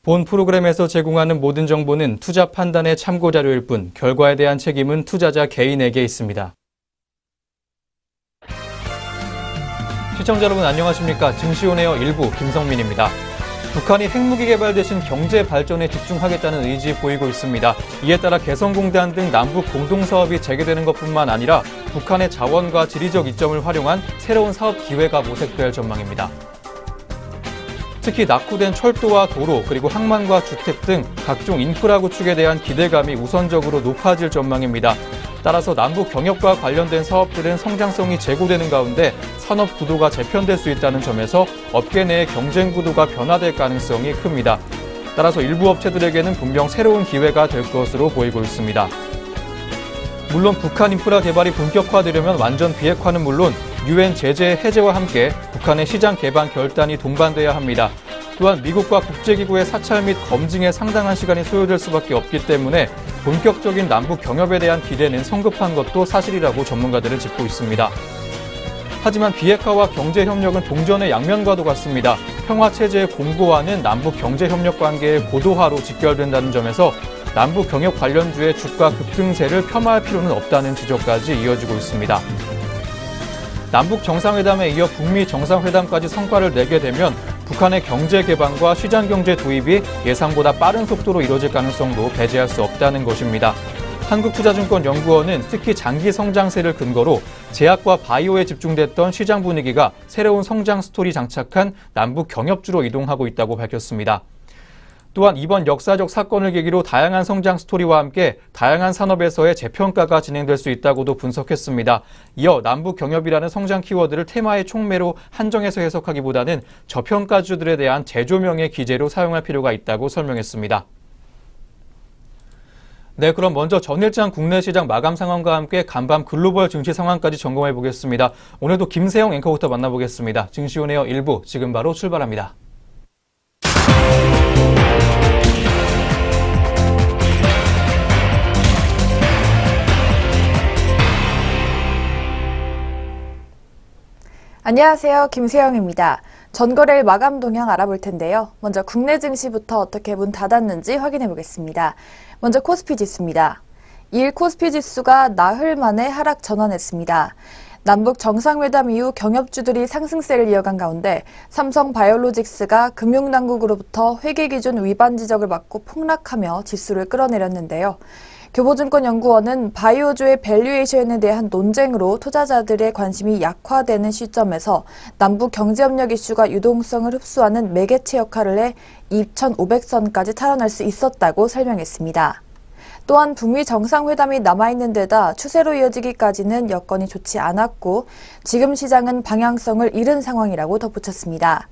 본 프로그램에서 제공하는 모든 정보는 투자 판단의 참고 자료일 뿐 결과에 대한 책임은 투자자 개인에게 있습니다. 시청자 여러분 안녕하십니까? 증시온에어 일부 김성민입니다. 북한이 핵무기 개발 대신 경제 발전에 집중하겠다는 의지 보이고 있습니다. 이에 따라 개성공단 등 남북 공동사업이 재개되는 것뿐만 아니라 북한의 자원과 지리적 이점을 활용한 새로운 사업 기회가 모색될 전망입니다. 특히 낙후된 철도와 도로, 그리고 항만과 주택 등 각종 인프라 구축에 대한 기대감이 우선적으로 높아질 전망입니다. 따라서 남북 경협과 관련된 사업들은 성장성이 제고되는 가운데 산업 구도가 재편될 수 있다는 점에서 업계 내의 경쟁 구도가 변화될 가능성이 큽니다. 따라서 일부 업체들에게는 분명 새로운 기회가 될 것으로 보이고 있습니다. 물론 북한 인프라 개발이 본격화되려면 완전 비핵화는 물론 유엔 제재 해제와 함께 북한의 시장 개방 결단이 동반돼야 합니다. 또한 미국과 국제기구의 사찰 및 검증에 상당한 시간이 소요될 수밖에 없기 때문에 본격적인 남북 경협에 대한 기대는 성급한 것도 사실이라고 전문가들은 짚고 있습니다. 하지만 비핵화와 경제협력은 동전의 양면과도 같습니다. 평화체제의 공고화는 남북 경제협력 관계의 고도화로 직결된다는 점에서 남북 경협 관련주의 주가 급등세를 폄하할 필요는 없다는 지적까지 이어지고 있습니다. 남북 정상회담에 이어 북미 정상회담까지 성과를 내게 되면 북한의 경제 개방과 시장 경제 도입이 예상보다 빠른 속도로 이뤄질 가능성도 배제할 수 없다는 것입니다. 한국투자증권연구원은 특히 장기 성장세를 근거로 제약과 바이오에 집중됐던 시장 분위기가 새로운 성장 스토리 장착한 남북 경협주로 이동하고 있다고 밝혔습니다. 또한 이번 역사적 사건을 계기로 다양한 성장 스토리와 함께 다양한 산업에서의 재평가가 진행될 수 있다고도 분석했습니다. 이어 남북 경협이라는 성장 키워드를 테마의 촉매로 한정해서 해석하기보다는 저평가주들에 대한 재조명의 기제로 사용할 필요가 있다고 설명했습니다. 네, 그럼 먼저 전일장 국내 시장 마감 상황과 함께 간밤 글로벌 증시 상황까지 점검해 보겠습니다. 오늘도 김세영 앵커부터 만나보겠습니다. 증시온에어 일부 지금 바로 출발합니다. 안녕하세요. 김세영입니다. 전거래일 마감 동향 알아볼 텐데요. 먼저 국내 증시부터 어떻게 문 닫았는지 확인해 보겠습니다. 먼저 코스피 지수입니다. 2일 코스피 지수가 나흘 만에 하락 전환했습니다. 남북 정상회담 이후 경협주들이 상승세를 이어간 가운데 삼성바이오로직스가 금융당국으로부터 회계기준 위반 지적을 받고 폭락하며 지수를 끌어내렸는데요. 교보증권연구원은 바이오주의 밸류에이션에 대한 논쟁으로 투자자들의 관심이 약화되는 시점에서 남북 경제협력 이슈가 유동성을 흡수하는 매개체 역할을 해 2,500선까지 탈환할 수 있었다고 설명했습니다. 또한 북미 정상회담이 남아있는 데다 추세로 이어지기까지는 여건이 좋지 않았고 지금 시장은 방향성을 잃은 상황이라고 덧붙였습니다.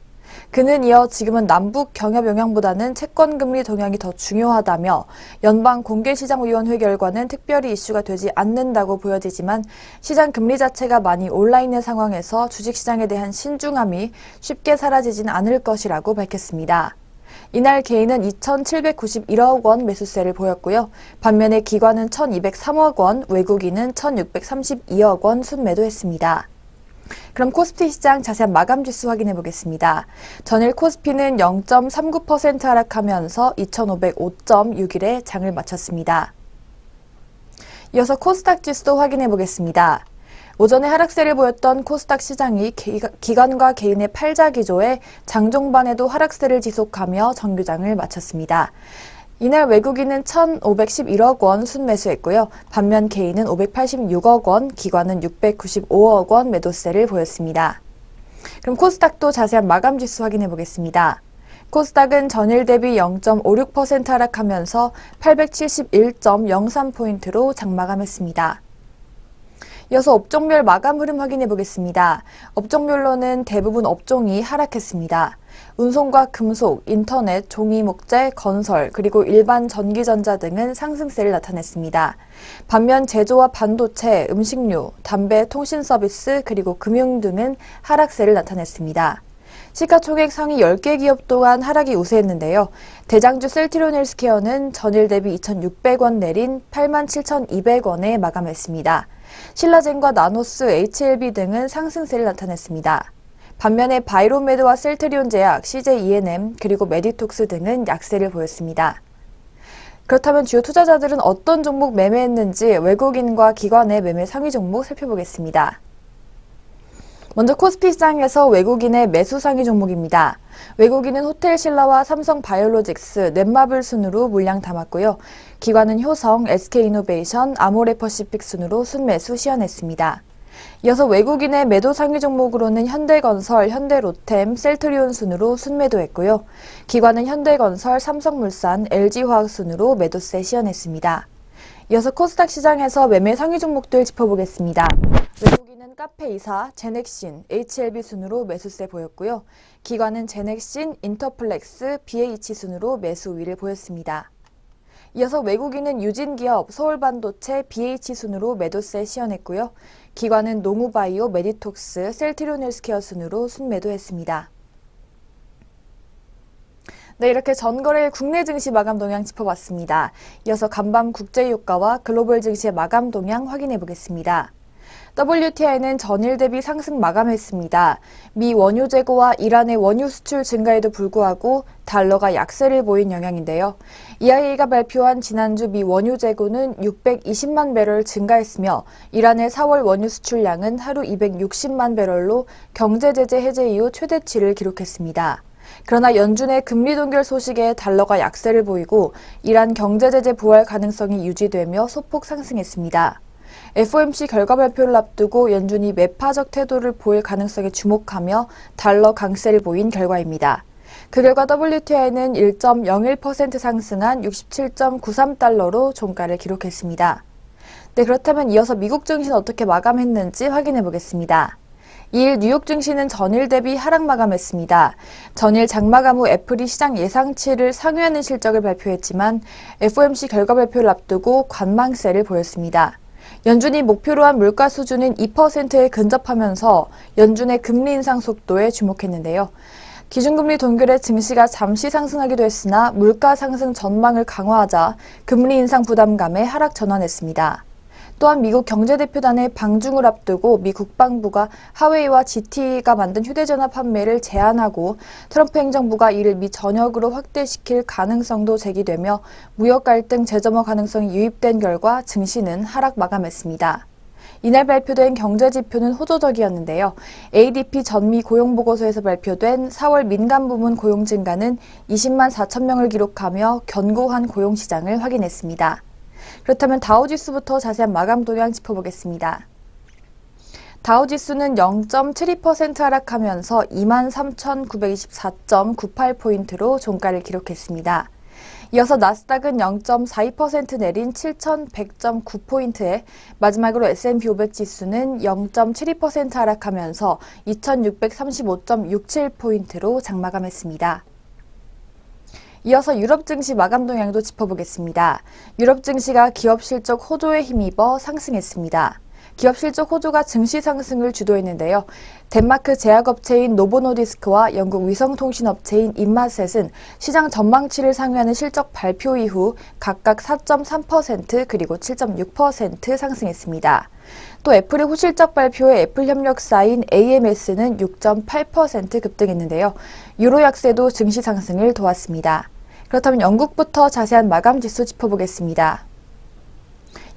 그는 이어 지금은 남북 경협 영향보다는 채권금리 동향이 더 중요하다며 연방공개시장위원회 결과는 특별히 이슈가 되지 않는다고 보여지지만 시장 금리 자체가 많이 올라있는 상황에서 주식시장에 대한 신중함이 쉽게 사라지진 않을 것이라고 밝혔습니다. 이날 개인은 2,791억 원 매수세를 보였고요. 반면에 기관은 1,203억 원, 외국인은 1,632억 원 순매도했습니다. 그럼 코스피 시장 자세한 마감 지수 확인해 보겠습니다. 전일 코스피는 0.39% 하락하면서 2,505.6일에 장을 마쳤습니다. 이어서 코스닥 지수도 확인해 보겠습니다. 오전에 하락세를 보였던 코스닥 시장이 기관과 개인의 팔자 기조에 장 종반에도 하락세를 지속하며 정규장을 마쳤습니다. 이날 외국인은 1,511억 원 순매수했고요. 반면 개인은 586억 원, 기관은 695억 원 매도세를 보였습니다. 그럼 코스닥도 자세한 마감 지수 확인해 보겠습니다. 코스닥은 전일 대비 0.56% 하락하면서 871.03포인트로 장마감했습니다. 이어서 업종별 마감 흐름 확인해 보겠습니다. 업종별로는 대부분 업종이 하락했습니다. 운송과 금속, 인터넷, 종이 목재, 건설, 그리고 일반 전기전자 등은 상승세를 나타냈습니다. 반면 제조와 반도체, 음식료, 담배, 통신 서비스, 그리고 금융 등은 하락세를 나타냈습니다. 시가총액 상위 10개 기업 또한 하락이 우세했는데요. 대장주 셀트리온 헬스케어는 전일 대비 2,600원 내린 87,200원에 마감했습니다. 신라젠과 나노스, HLB 등은 상승세를 나타냈습니다. 반면에 바이로메드와 셀트리온 제약, CJ ENM, 그리고 메디톡스 등은 약세를 보였습니다. 그렇다면 주요 투자자들은 어떤 종목 매매했는지 외국인과 기관의 매매 상위 종목 살펴보겠습니다. 먼저 코스피 시장에서 외국인의 매수 상위 종목입니다. 외국인은 호텔신라와 삼성바이오로직스, 넷마블 순으로 물량 담았고요. 기관은 효성, SK이노베이션, 아모레퍼시픽 순으로 순매수 시연했습니다. 이어서 외국인의 매도 상위 종목으로는 현대건설, 현대로템, 셀트리온 순으로 순매도했고요. 기관은 현대건설, 삼성물산, LG화학 순으로 매도세 시연했습니다. 이어서 코스닥 시장에서 매매 상위 종목들 짚어보겠습니다. 외국인은 카페이사, 제넥신, HLB 순으로 매수세 보였고요. 기관은 제넥신, 인터플렉스, BH 순으로 매수 우위를 보였습니다. 이어서 외국인은 유진기업, 서울반도체, BH 순으로 매도세 시연했고요. 기관은 노무바이오, 메디톡스, 셀트리온 헬스케어 순으로 순매도했습니다. 네, 이렇게 전거래일 국내 증시 마감 동향 짚어봤습니다. 이어서 간밤 국제유가와 글로벌 증시의 마감 동향 확인해 보겠습니다. WTI는 전일 대비 상승 마감했습니다. 미 원유 재고와 이란의 원유 수출 증가에도 불구하고 달러가 약세를 보인 영향인데요. EIA가 발표한 지난주 미 원유 재고는 620만 배럴 증가했으며 이란의 4월 원유 수출량은 하루 260만 배럴로 경제제재 해제 이후 최대치를 기록했습니다. 그러나 연준의 금리 동결 소식에 달러가 약세를 보이고 이란 경제제재 부활 가능성이 유지되며 소폭 상승했습니다. FOMC 결과 발표를 앞두고 연준이 매파적 태도를 보일 가능성에 주목하며 달러 강세를 보인 결과입니다. 그 결과 WTI는 1.01% 상승한 67.93달러로 종가를 기록했습니다. 네, 그렇다면 이어서 미국 증시는 어떻게 마감했는지 확인해 보겠습니다. 2일 뉴욕 증시는 전일 대비 하락 마감했습니다. 전일 장마감 후 애플이 시장 예상치를 상회하는 실적을 발표했지만 FOMC 결과 발표를 앞두고 관망세를 보였습니다. 연준이 목표로 한 물가 수준인 2%에 근접하면서 연준의 금리 인상 속도에 주목했는데요. 기준금리 동결에 증시가 잠시 상승하기도 했으나 물가 상승 전망을 강화하자 금리 인상 부담감에 하락 전환했습니다. 또한 미국 경제대표단의 방중을 앞두고 미 국방부가 하웨이와 GT가 만든 휴대전화 판매를 제한하고 트럼프 행정부가 이를 미 전역으로 확대시킬 가능성도 제기되며 무역 갈등 재점화 가능성이 유입된 결과 증시는 하락 마감했습니다. 이날 발표된 경제지표는 호조적이었는데요. ADP 전미 고용보고서에서 발표된 4월 민간 부문 고용 증가는 20만 4천 명을 기록하며 견고한 고용시장을 확인했습니다. 그렇다면 다우지수부터 자세한 마감 동향 짚어보겠습니다. 다우지수는 0.72% 하락하면서 23,924.98포인트로 종가를 기록했습니다. 이어서 나스닥은 0.42% 내린 7,100.9포인트에 마지막으로 S&P 500 지수는 0.72% 하락하면서 2,635.67포인트로 장마감했습니다. 이어서 유럽 증시 마감 동향도 짚어보겠습니다. 유럽 증시가 기업 실적 호조에 힘입어 상승했습니다. 기업 실적 호조가 증시 상승을 주도했는데요. 덴마크 제약업체인 노보노디스크와 영국 위성통신업체인 인마셋은 시장 전망치를 상회하는 실적 발표 이후 각각 4.3% 그리고 7.6% 상승했습니다. 또 애플의 후실적 발표에 애플 협력사인 AMS는 6.8% 급등했는데요. 유로 약세도 증시 상승을 도왔습니다. 그렇다면 영국부터 자세한 마감 지수 짚어보겠습니다.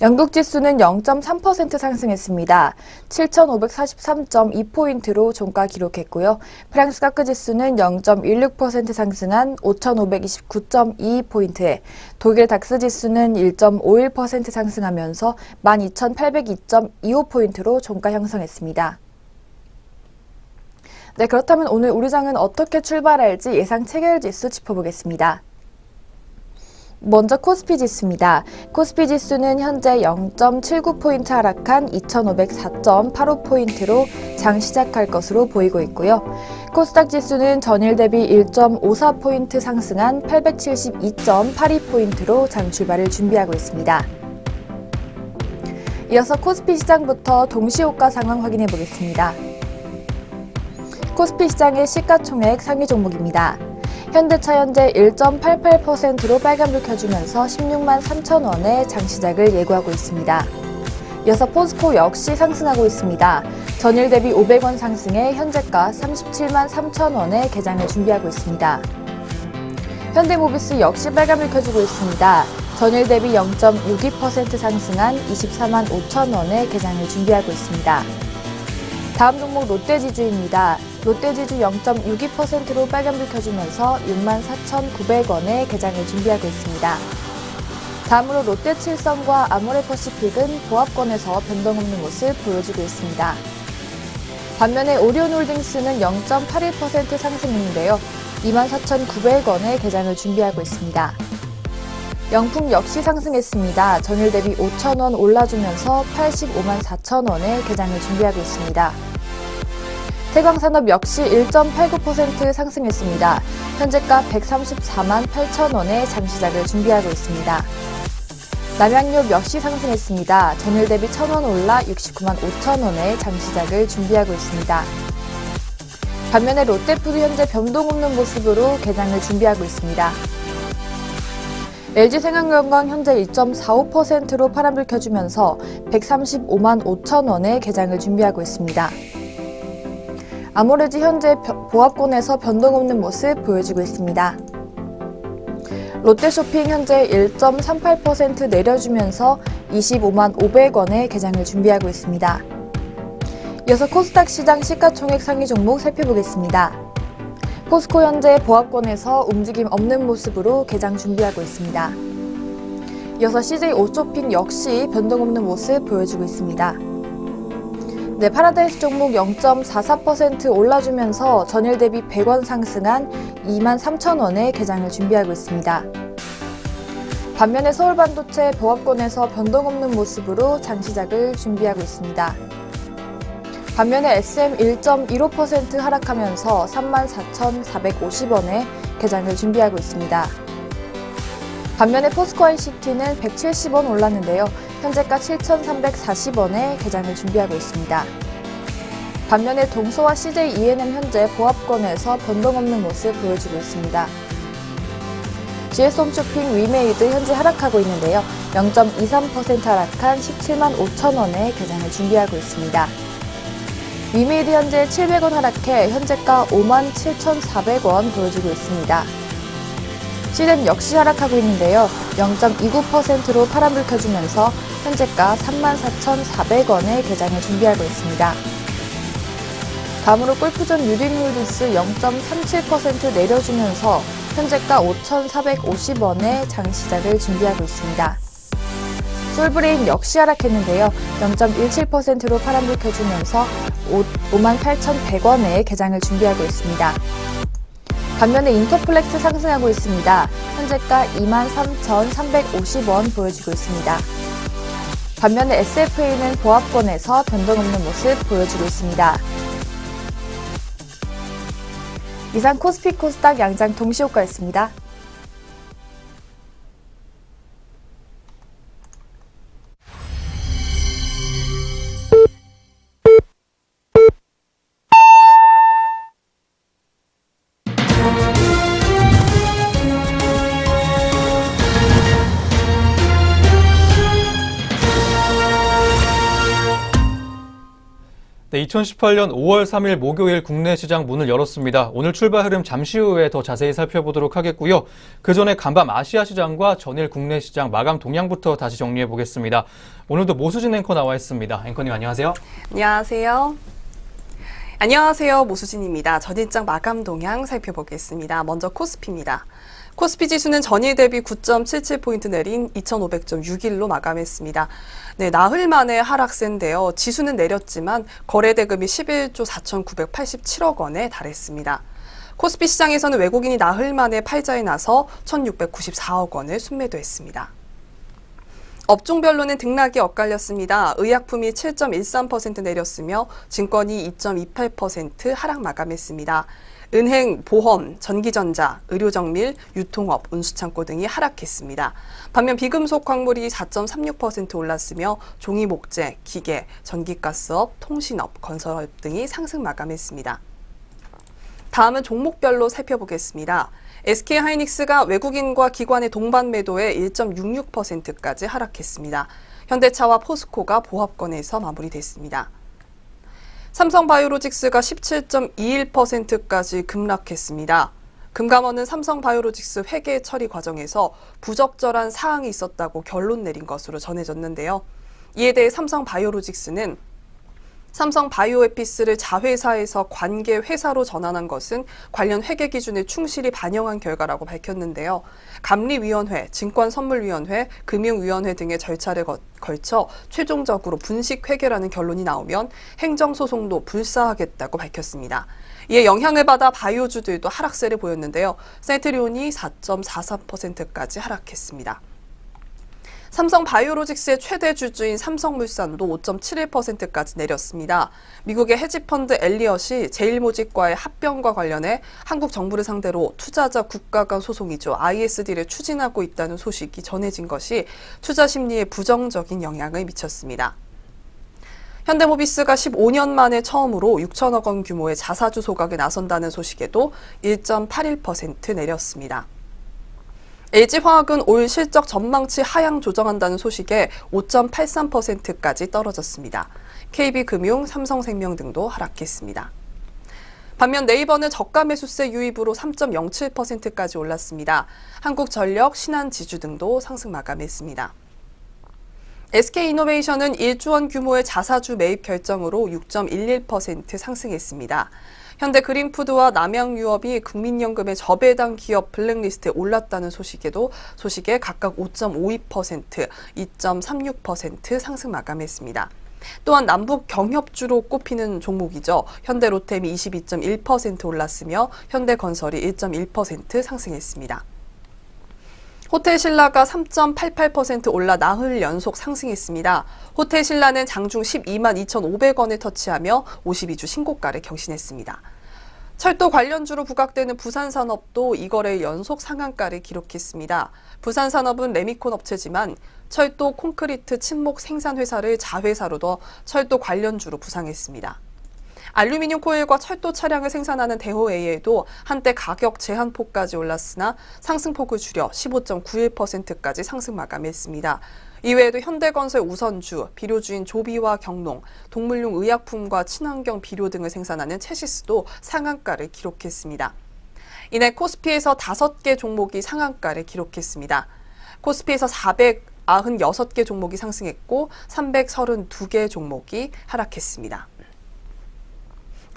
영국 지수는 0.3% 상승했습니다. 7,543.2포인트로 종가 기록했고요. 프랑스 카크 지수는 0.16% 상승한 5,529.22포인트에 독일 닥스 지수는 1.51% 상승하면서 12,802.25포인트로 종가 형성했습니다. 네, 그렇다면 오늘 우리 장은 어떻게 출발할지 예상 체결 지수 짚어보겠습니다. 먼저 코스피 지수입니다. 코스피 지수는 현재 0.79포인트 하락한 2,504.85포인트로 장 시작할 것으로 보이고 있고요. 코스닥 지수는 전일 대비 1.54포인트 상승한 872.82포인트로 장 출발을 준비하고 있습니다. 이어서 코스피 시장부터 동시호가 상황 확인해 보겠습니다. 코스피 시장의 시가총액 상위 종목입니다. 현대차 현재 1.88%로 빨간불 켜주면서 16만 3천 원의 장 시작을 예고하고 있습니다. 이어서 포스코 역시 상승하고 있습니다. 전일 대비 500원 상승해 현재가 37만 3천 원에 개장을 준비하고 있습니다. 현대모비스 역시 빨간불 켜지고 있습니다. 전일 대비 0.62% 상승한 24만 5천 원에 개장을 준비하고 있습니다. 다음 종목 롯데지주입니다. 롯데지주 0.62%로 빨간불 켜주면서 6만 4,900원에 개장을 준비하고 있습니다. 다음으로 롯데칠성과 아모레퍼시픽은 보합권에서 변동 없는 모습 보여주고 있습니다. 반면에 오리온홀딩스는 0.81% 상승했는데요. 24,900원에 개장을 준비하고 있습니다. 영풍 역시 상승했습니다. 전일 대비 5,000원 올라주면서 85만 4천원에 개장을 준비하고 있습니다. 태광산업 역시 1.89% 상승했습니다. 현재가 134만 8천원에 장시작을 준비하고 있습니다. 남양유업 역시 상승했습니다. 전일 대비 1,000원 올라 69만 5천원에 장시작을 준비하고 있습니다. 반면에 롯데푸드 현재 변동 없는 모습으로 개장을 준비하고 있습니다. LG생활건강 현재 2.45%로 파란불 켜주면서 135만 5천원에 개장을 준비하고 있습니다. 아모레지 현재 보합권에서 변동 없는 모습 보여주고 있습니다. 롯데쇼핑 현재 1.38% 내려주면서 25만 500원에 개장을 준비하고 있습니다. 이어서 코스닥 시장 시가총액 상위 종목 살펴보겠습니다. 포스코 현재 보합권에서 움직임 없는 모습으로 개장 준비하고 있습니다. 이어서 CJ 오쇼핑 역시 변동 없는 모습 보여주고 있습니다. 네, 파라다이스 종목 0.44% 올라주면서 전일 대비 100원 상승한 2만 3천원에 개장을 준비하고 있습니다. 반면에 서울반도체 보합권에서 변동 없는 모습으로 장시작을 준비하고 있습니다. 반면에 SM 1.15% 하락하면서 34,450원에 개장을 준비하고 있습니다. 반면에 포스코 ICT는 170원 올랐는데요. 현재가 7,340원에 개장을 준비하고 있습니다. 반면에 동서와 CJ ENM 현재 보합권에서 변동 없는 모습 보여주고 있습니다. GS홈쇼핑 위메이드 현재 하락하고 있는데요. 0.23% 하락한 17만 5천원에 개장을 준비하고 있습니다. 위메이드 현재 700원 하락해 현재가 5만 7,400원 보여주고 있습니다. 시댐 역시 하락하고 있는데요. 0.29%로 파란불 켜주면서 현재가 34,400원에 개장을 준비하고 있습니다. 다음으로 골프존 유딩홀딩스 0.37% 내려주면서 현재가 5,450원에 장시작을 준비하고 있습니다. 솔브레인 역시 하락했는데요. 0.17%로 파란불 켜주면서 58,100원에 개장을 준비하고 있습니다. 반면에 인터플렉스 상승하고 있습니다. 현재가 23,350원 보여주고 있습니다. 반면에 SFA는 보합권에서 변동 없는 모습 보여주고 있습니다. 이상 코스피 코스닥 양장 동시효과였습니다. 네, 2018년 5월 3일 목요일 국내 시장 문을 열었습니다. 오늘 출발 흐름 잠시 후에 더 자세히 살펴보도록 하겠고요. 그 전에 간밤 아시아 시장과 전일 국내 시장 마감 동향부터 다시 정리해 보겠습니다. 오늘도 모수진 앵커 나와 있습니다. 앵커님 안녕하세요. 안녕하세요. 안녕하세요. 모수진입니다. 전일장 마감 동향 살펴보겠습니다. 먼저 코스피입니다. 코스피 지수는 전일 대비 9.77포인트 내린 2,500.61로 마감했습니다. 네, 나흘 만에 하락세인데요. 지수는 내렸지만 거래 대금이 11조 4,987억 원에 달했습니다. 코스피 시장에서는 외국인이 나흘 만에 팔자에 나서 1,694억 원을 순매도했습니다. 업종별로는 등락이 엇갈렸습니다. 의약품이 7.13% 내렸으며 증권이 2.28% 하락 마감했습니다. 은행, 보험, 전기전자, 의료정밀, 유통업, 운수창고 등이 하락했습니다. 반면 비금속 광물이 4.36% 올랐으며 종이 목재, 기계, 전기가스업, 통신업, 건설업 등이 상승 마감했습니다. 다음은 종목별로 살펴보겠습니다. SK하이닉스가 외국인과 기관의 동반 매도에 1.66%까지 하락했습니다. 현대차와 포스코가 보합권에서 마무리됐습니다. 삼성바이오로직스가 17.21%까지 급락했습니다. 금감원은 삼성바이오로직스 회계 처리 과정에서 부적절한 사항이 있었다고 결론 내린 것으로 전해졌는데요. 이에 대해 삼성바이오로직스는 삼성바이오에피스를 자회사에서 관계 회사로 전환한 것은 관련 회계 기준에 충실히 반영한 결과라고 밝혔는데요. 감리위원회, 증권선물위원회, 금융위원회 등의 절차를 걸쳐 최종적으로 분식회계라는 결론이 나오면 행정소송도 불사하겠다고 밝혔습니다. 이에 영향을 받아 바이오주들도 하락세를 보였는데요. 세트리온이 4.43%까지 하락했습니다. 삼성바이오로직스의 최대 주주인 삼성물산도 5.71%까지 내렸습니다. 미국의 헤지펀드 엘리엇이 제일모직과의 합병과 관련해 한국 정부를 상대로 투자자 국가 간 소송이죠. ISD를 추진하고 있다는 소식이 전해진 것이 투자 심리에 부정적인 영향을 미쳤습니다. 현대모비스가 15년 만에 처음으로 6천억 원 규모의 자사주 소각에 나선다는 소식에도 1.81% 내렸습니다. LG화학은 올 실적 전망치 하향 조정한다는 소식에 5.83%까지 떨어졌습니다. KB금융, 삼성생명 등도 하락했습니다. 반면 네이버는 저가 매수세 유입으로 3.07%까지 올랐습니다. 한국전력, 신한지주 등도 상승 마감했습니다. SK이노베이션은 1조 원 규모의 자사주 매입 결정으로 6.11% 상승했습니다. 현대그린푸드와 남양유업이 국민연금의 저배당 기업 블랙리스트에 올랐다는 소식에 각각 5.52%, 2.36% 상승 마감했습니다. 또한 남북 경협주로 꼽히는 종목이죠. 현대로템이 22.1% 올랐으며 현대건설이 1.1% 상승했습니다. 호텔신라가 3.88% 올라 나흘 연속 상승했습니다. 호텔신라는 장중 12만 2,500원을 터치하며 52주 신고가를 경신했습니다. 철도 관련주로 부각되는 부산산업도 이거래일 연속 상한가를 기록했습니다. 부산산업은 레미콘 업체지만 철도 콘크리트 침목 생산회사를 자회사로 둬 철도 관련주로 부상했습니다. 알루미늄 코일과 철도 차량을 생산하는 대호A에도 한때 가격 제한폭까지 올랐으나 상승폭을 줄여 15.91%까지 상승 마감했습니다. 이외에도 현대건설 우선주, 비료주인 조비와 경농, 동물용 의약품과 친환경 비료 등을 생산하는 체시스도 상한가를 기록했습니다. 이날 코스피에서 5개 종목이 상한가를 기록했습니다. 코스피에서 496개 종목이 상승했고 332개 종목이 하락했습니다.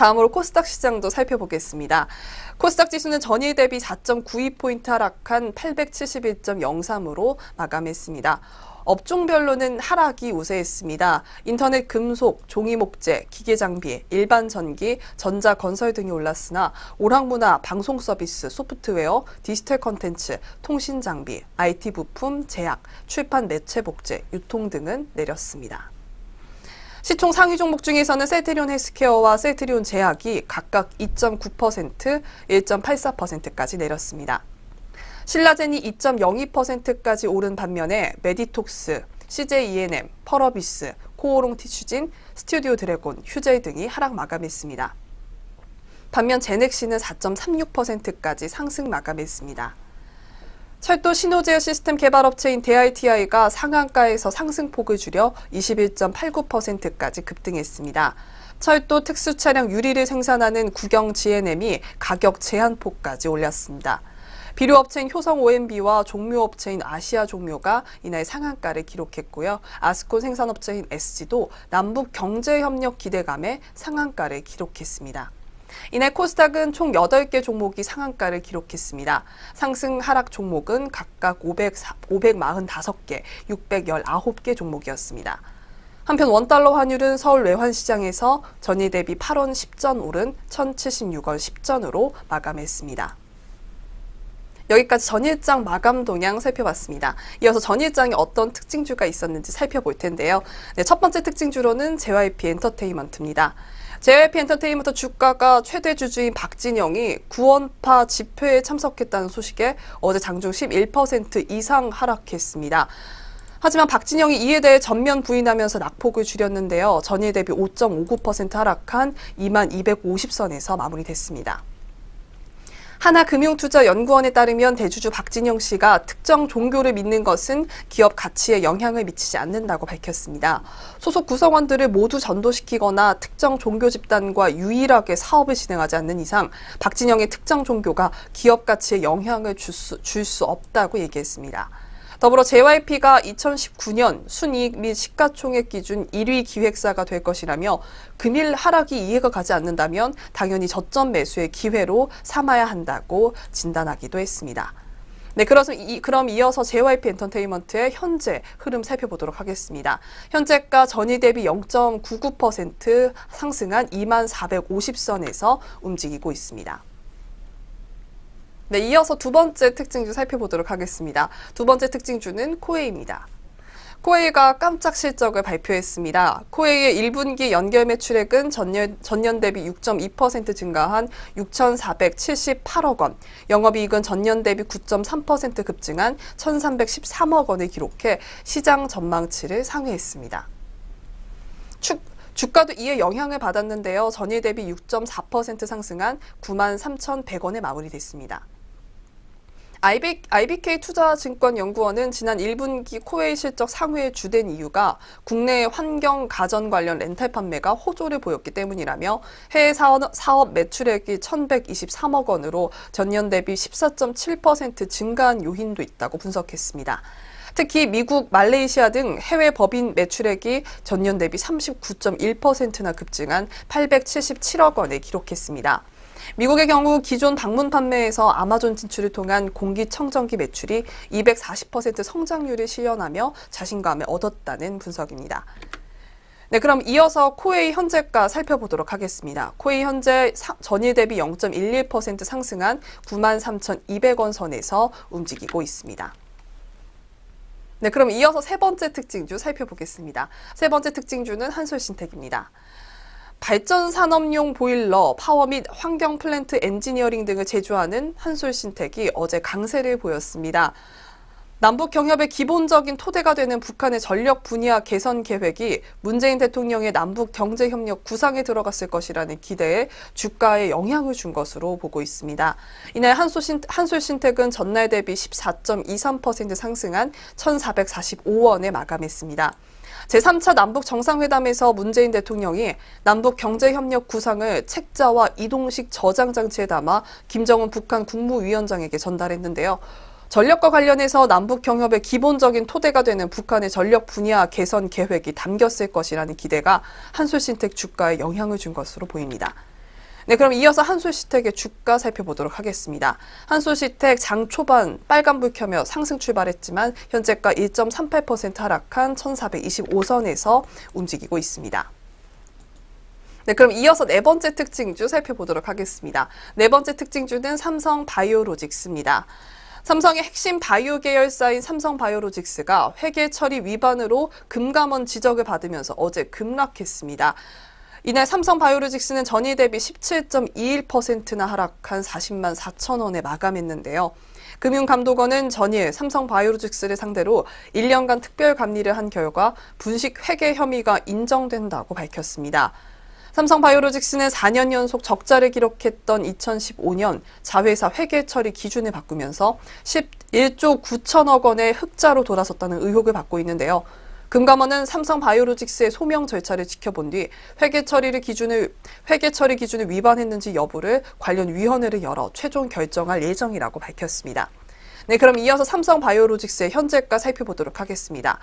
다음으로 코스닥 시장도 살펴보겠습니다. 코스닥 지수는 전일 대비 4.92포인트 하락한 871.03으로 마감했습니다. 업종별로는 하락이 우세했습니다. 인터넷 금속, 종이목재, 기계장비, 일반전기, 전자건설 등이 올랐으나 오락문화, 방송서비스, 소프트웨어, 디지털 콘텐츠, 통신장비, IT 부품, 제약, 출판 매체복제, 유통 등은 내렸습니다. 시총 상위 종목 중에서는 셀트리온 헬스케어와 셀트리온 제약이 각각 2.9%, 1.84%까지 내렸습니다. 신라젠이 2.02%까지 오른 반면에 메디톡스, CJ E&M, 펄어비스, 코오롱 티슈진, 스튜디오 드래곤, 휴젤 등이 하락 마감했습니다. 반면 제넥시는 4.36%까지 상승 마감했습니다. 철도 신호제어 시스템 개발업체인 DITI가 상한가에서 상승폭을 줄여 21.89%까지 급등했습니다. 철도 특수차량 유리를 생산하는 국영 GNM이 가격 제한폭까지 올렸습니다. 비료업체인 효성 OMB와 종묘업체인 아시아 종묘가 이날 상한가를 기록했고요. 아스콘 생산업체인 SG도 남북 경제협력 기대감에 상한가를 기록했습니다. 이날 코스닥은 총 8개 종목이 상한가를 기록했습니다. 상승 하락 종목은 각각 545개, 619개 종목이었습니다. 한편 원달러 환율은 서울 외환시장에서 전일 대비 8원 10전 오른 1,076원 10전으로 마감했습니다. 여기까지 전일장 마감 동향 살펴봤습니다. 이어서 전일장에 어떤 특징주가 있었는지 살펴볼 텐데요. 첫 번째 특징주로는 JYP 엔터테인먼트입니다. JYP 엔터테인먼트 주가가 최대 주주인 박진영이 구원파 집회에 참석했다는 소식에 어제 장중 11% 이상 하락했습니다. 하지만 박진영이 이에 대해 전면 부인하면서 낙폭을 줄였는데요. 전일 대비 5.59% 하락한 2250선에서 마무리됐습니다. 하나금융투자연구원에 따르면 대주주 박진영 씨가 특정 종교를 믿는 것은 기업 가치에 영향을 미치지 않는다고 밝혔습니다. 소속 구성원들을 모두 전도시키거나 특정 종교 집단과 유일하게 사업을 진행하지 않는 이상 박진영의 특정 종교가 기업 가치에 영향을 줄 수 없다고 얘기했습니다. 더불어 JYP가 2019년 순이익 및 시가총액 기준 1위 기획사가 될 것이라며 금일 하락이 이해가 가지 않는다면 당연히 저점 매수의 기회로 삼아야 한다고 진단하기도 했습니다. 네, 그럼 이어서 JYP 엔터테인먼트의 현재 흐름 살펴보도록 하겠습니다. 현재가 전일 대비 0.99% 상승한 2450선에서 움직이고 있습니다. 네, 이어서 두 번째 특징주 살펴보도록 하겠습니다. 두 번째 특징주는 코웨이입니다. 코웨이가 깜짝 실적을 발표했습니다. 코웨이의 1분기 연결 매출액은 전년 대비 6.2% 증가한 6,478억 원, 영업이익은 전년 대비 9.3% 급증한 1,313억 원을 기록해 시장 전망치를 상회했습니다. 주가도 이에 영향을 받았는데요. 전일 대비 6.4% 상승한 93,100원에 마무리됐습니다. IBK투자증권연구원은 지난 1분기 코웨이 실적 상회의 주된 이유가 국내 환경 가전 관련 렌탈 판매가 호조를 보였기 때문이라며 해외 사업 매출액이 1,123억 원으로 전년 대비 14.7% 증가한 요인도 있다고 분석했습니다. 특히 미국, 말레이시아 등 해외 법인 매출액이 전년 대비 39.1%나 급증한 877억 원을 기록했습니다. 미국의 경우 기존 방문 판매에서 아마존 진출을 통한 공기청정기 매출이 240% 성장률을 실현하며 자신감을 얻었다는 분석입니다. 네, 그럼 이어서 코웨이 현재가 살펴보도록 하겠습니다. 코웨이 현재 전일 대비 0.11% 상승한 93,200원 선에서 움직이고 있습니다. 네, 그럼 이어서 세 번째 특징주 살펴보겠습니다. 세 번째 특징주는 한솔신텍입니다. 발전 산업용 보일러, 파워 및 환경 플랜트 엔지니어링 등을 제조하는 한솔신텍이 어제 강세를 보였습니다. 남북 경협의 기본적인 토대가 되는 북한의 전력 분야 개선 계획이 문재인 대통령의 남북 경제협력 구상에 들어갔을 것이라는 기대에 주가에 영향을 준 것으로 보고 있습니다. 이날 한솔신텍은 전날 대비 14.23% 상승한 1,445원에 마감했습니다. 제3차 남북 정상회담에서 문재인 대통령이 남북 경제협력 구상을 책자와 이동식 저장 장치에 담아 김정은 북한 국무위원장에게 전달했는데요. 전력과 관련해서 남북 경협의 기본적인 토대가 되는 북한의 전력 분야 개선 계획이 담겼을 것이라는 기대가 한솔신텍 주가에 영향을 준 것으로 보입니다. 네, 그럼 이어서 한솔신텍의 주가 살펴보도록 하겠습니다. 한솔신텍 장 초반 빨간불 켜며 상승 출발했지만 현재가 1.38% 하락한 1,425선에서 움직이고 있습니다. 네, 그럼 이어서 네 번째 특징주 살펴보도록 하겠습니다. 네 번째 특징주는 삼성바이오로직스입니다. 삼성의 핵심 바이오 계열사인 삼성바이오로직스가 회계 처리 위반으로 금감원 지적을 받으면서 어제 급락했습니다. 이날 삼성바이오로직스는 전일 대비 17.21%나 하락한 40만 4천 원에 마감했는데요. 금융감독원은 전일 삼성바이오로직스를 상대로 1년간 특별감리를 한 결과 분식 회계 혐의가 인정된다고 밝혔습니다. 삼성바이오로직스는 4년 연속 적자를 기록했던 2015년 자회사 회계 처리 기준을 바꾸면서 11조 9천억 원의 흑자로 돌아섰다는 의혹을 받고 있는데요. 금감원은 삼성바이오로직스의 소명 절차를 지켜본 뒤 회계 처리 기준을 위반했는지 여부를 관련 위원회를 열어 최종 결정할 예정이라고 밝혔습니다. 네, 그럼 이어서 삼성바이오로직스의 현재가 살펴보도록 하겠습니다.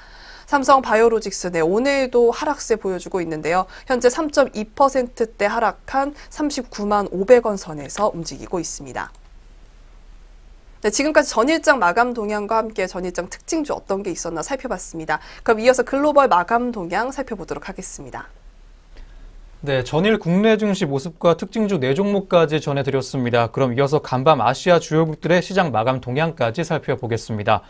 삼성바이오로직스 오늘도 하락세 보여주고 있는데요. 현재 3.2%대 하락한 39만 500원 선에서 움직이고 있습니다. 네, 지금까지 전일장 마감 동향과 함께 전일장 특징주 어떤 게 있었나 살펴봤습니다. 그럼 이어서 글로벌 마감 동향 살펴보도록 하겠습니다. 네, 전일 국내 증시 모습과 특징주 4종목까지 전해드렸습니다. 그럼 이어서 간밤 아시아 주요국들의 시장 마감 동향까지 살펴보겠습니다.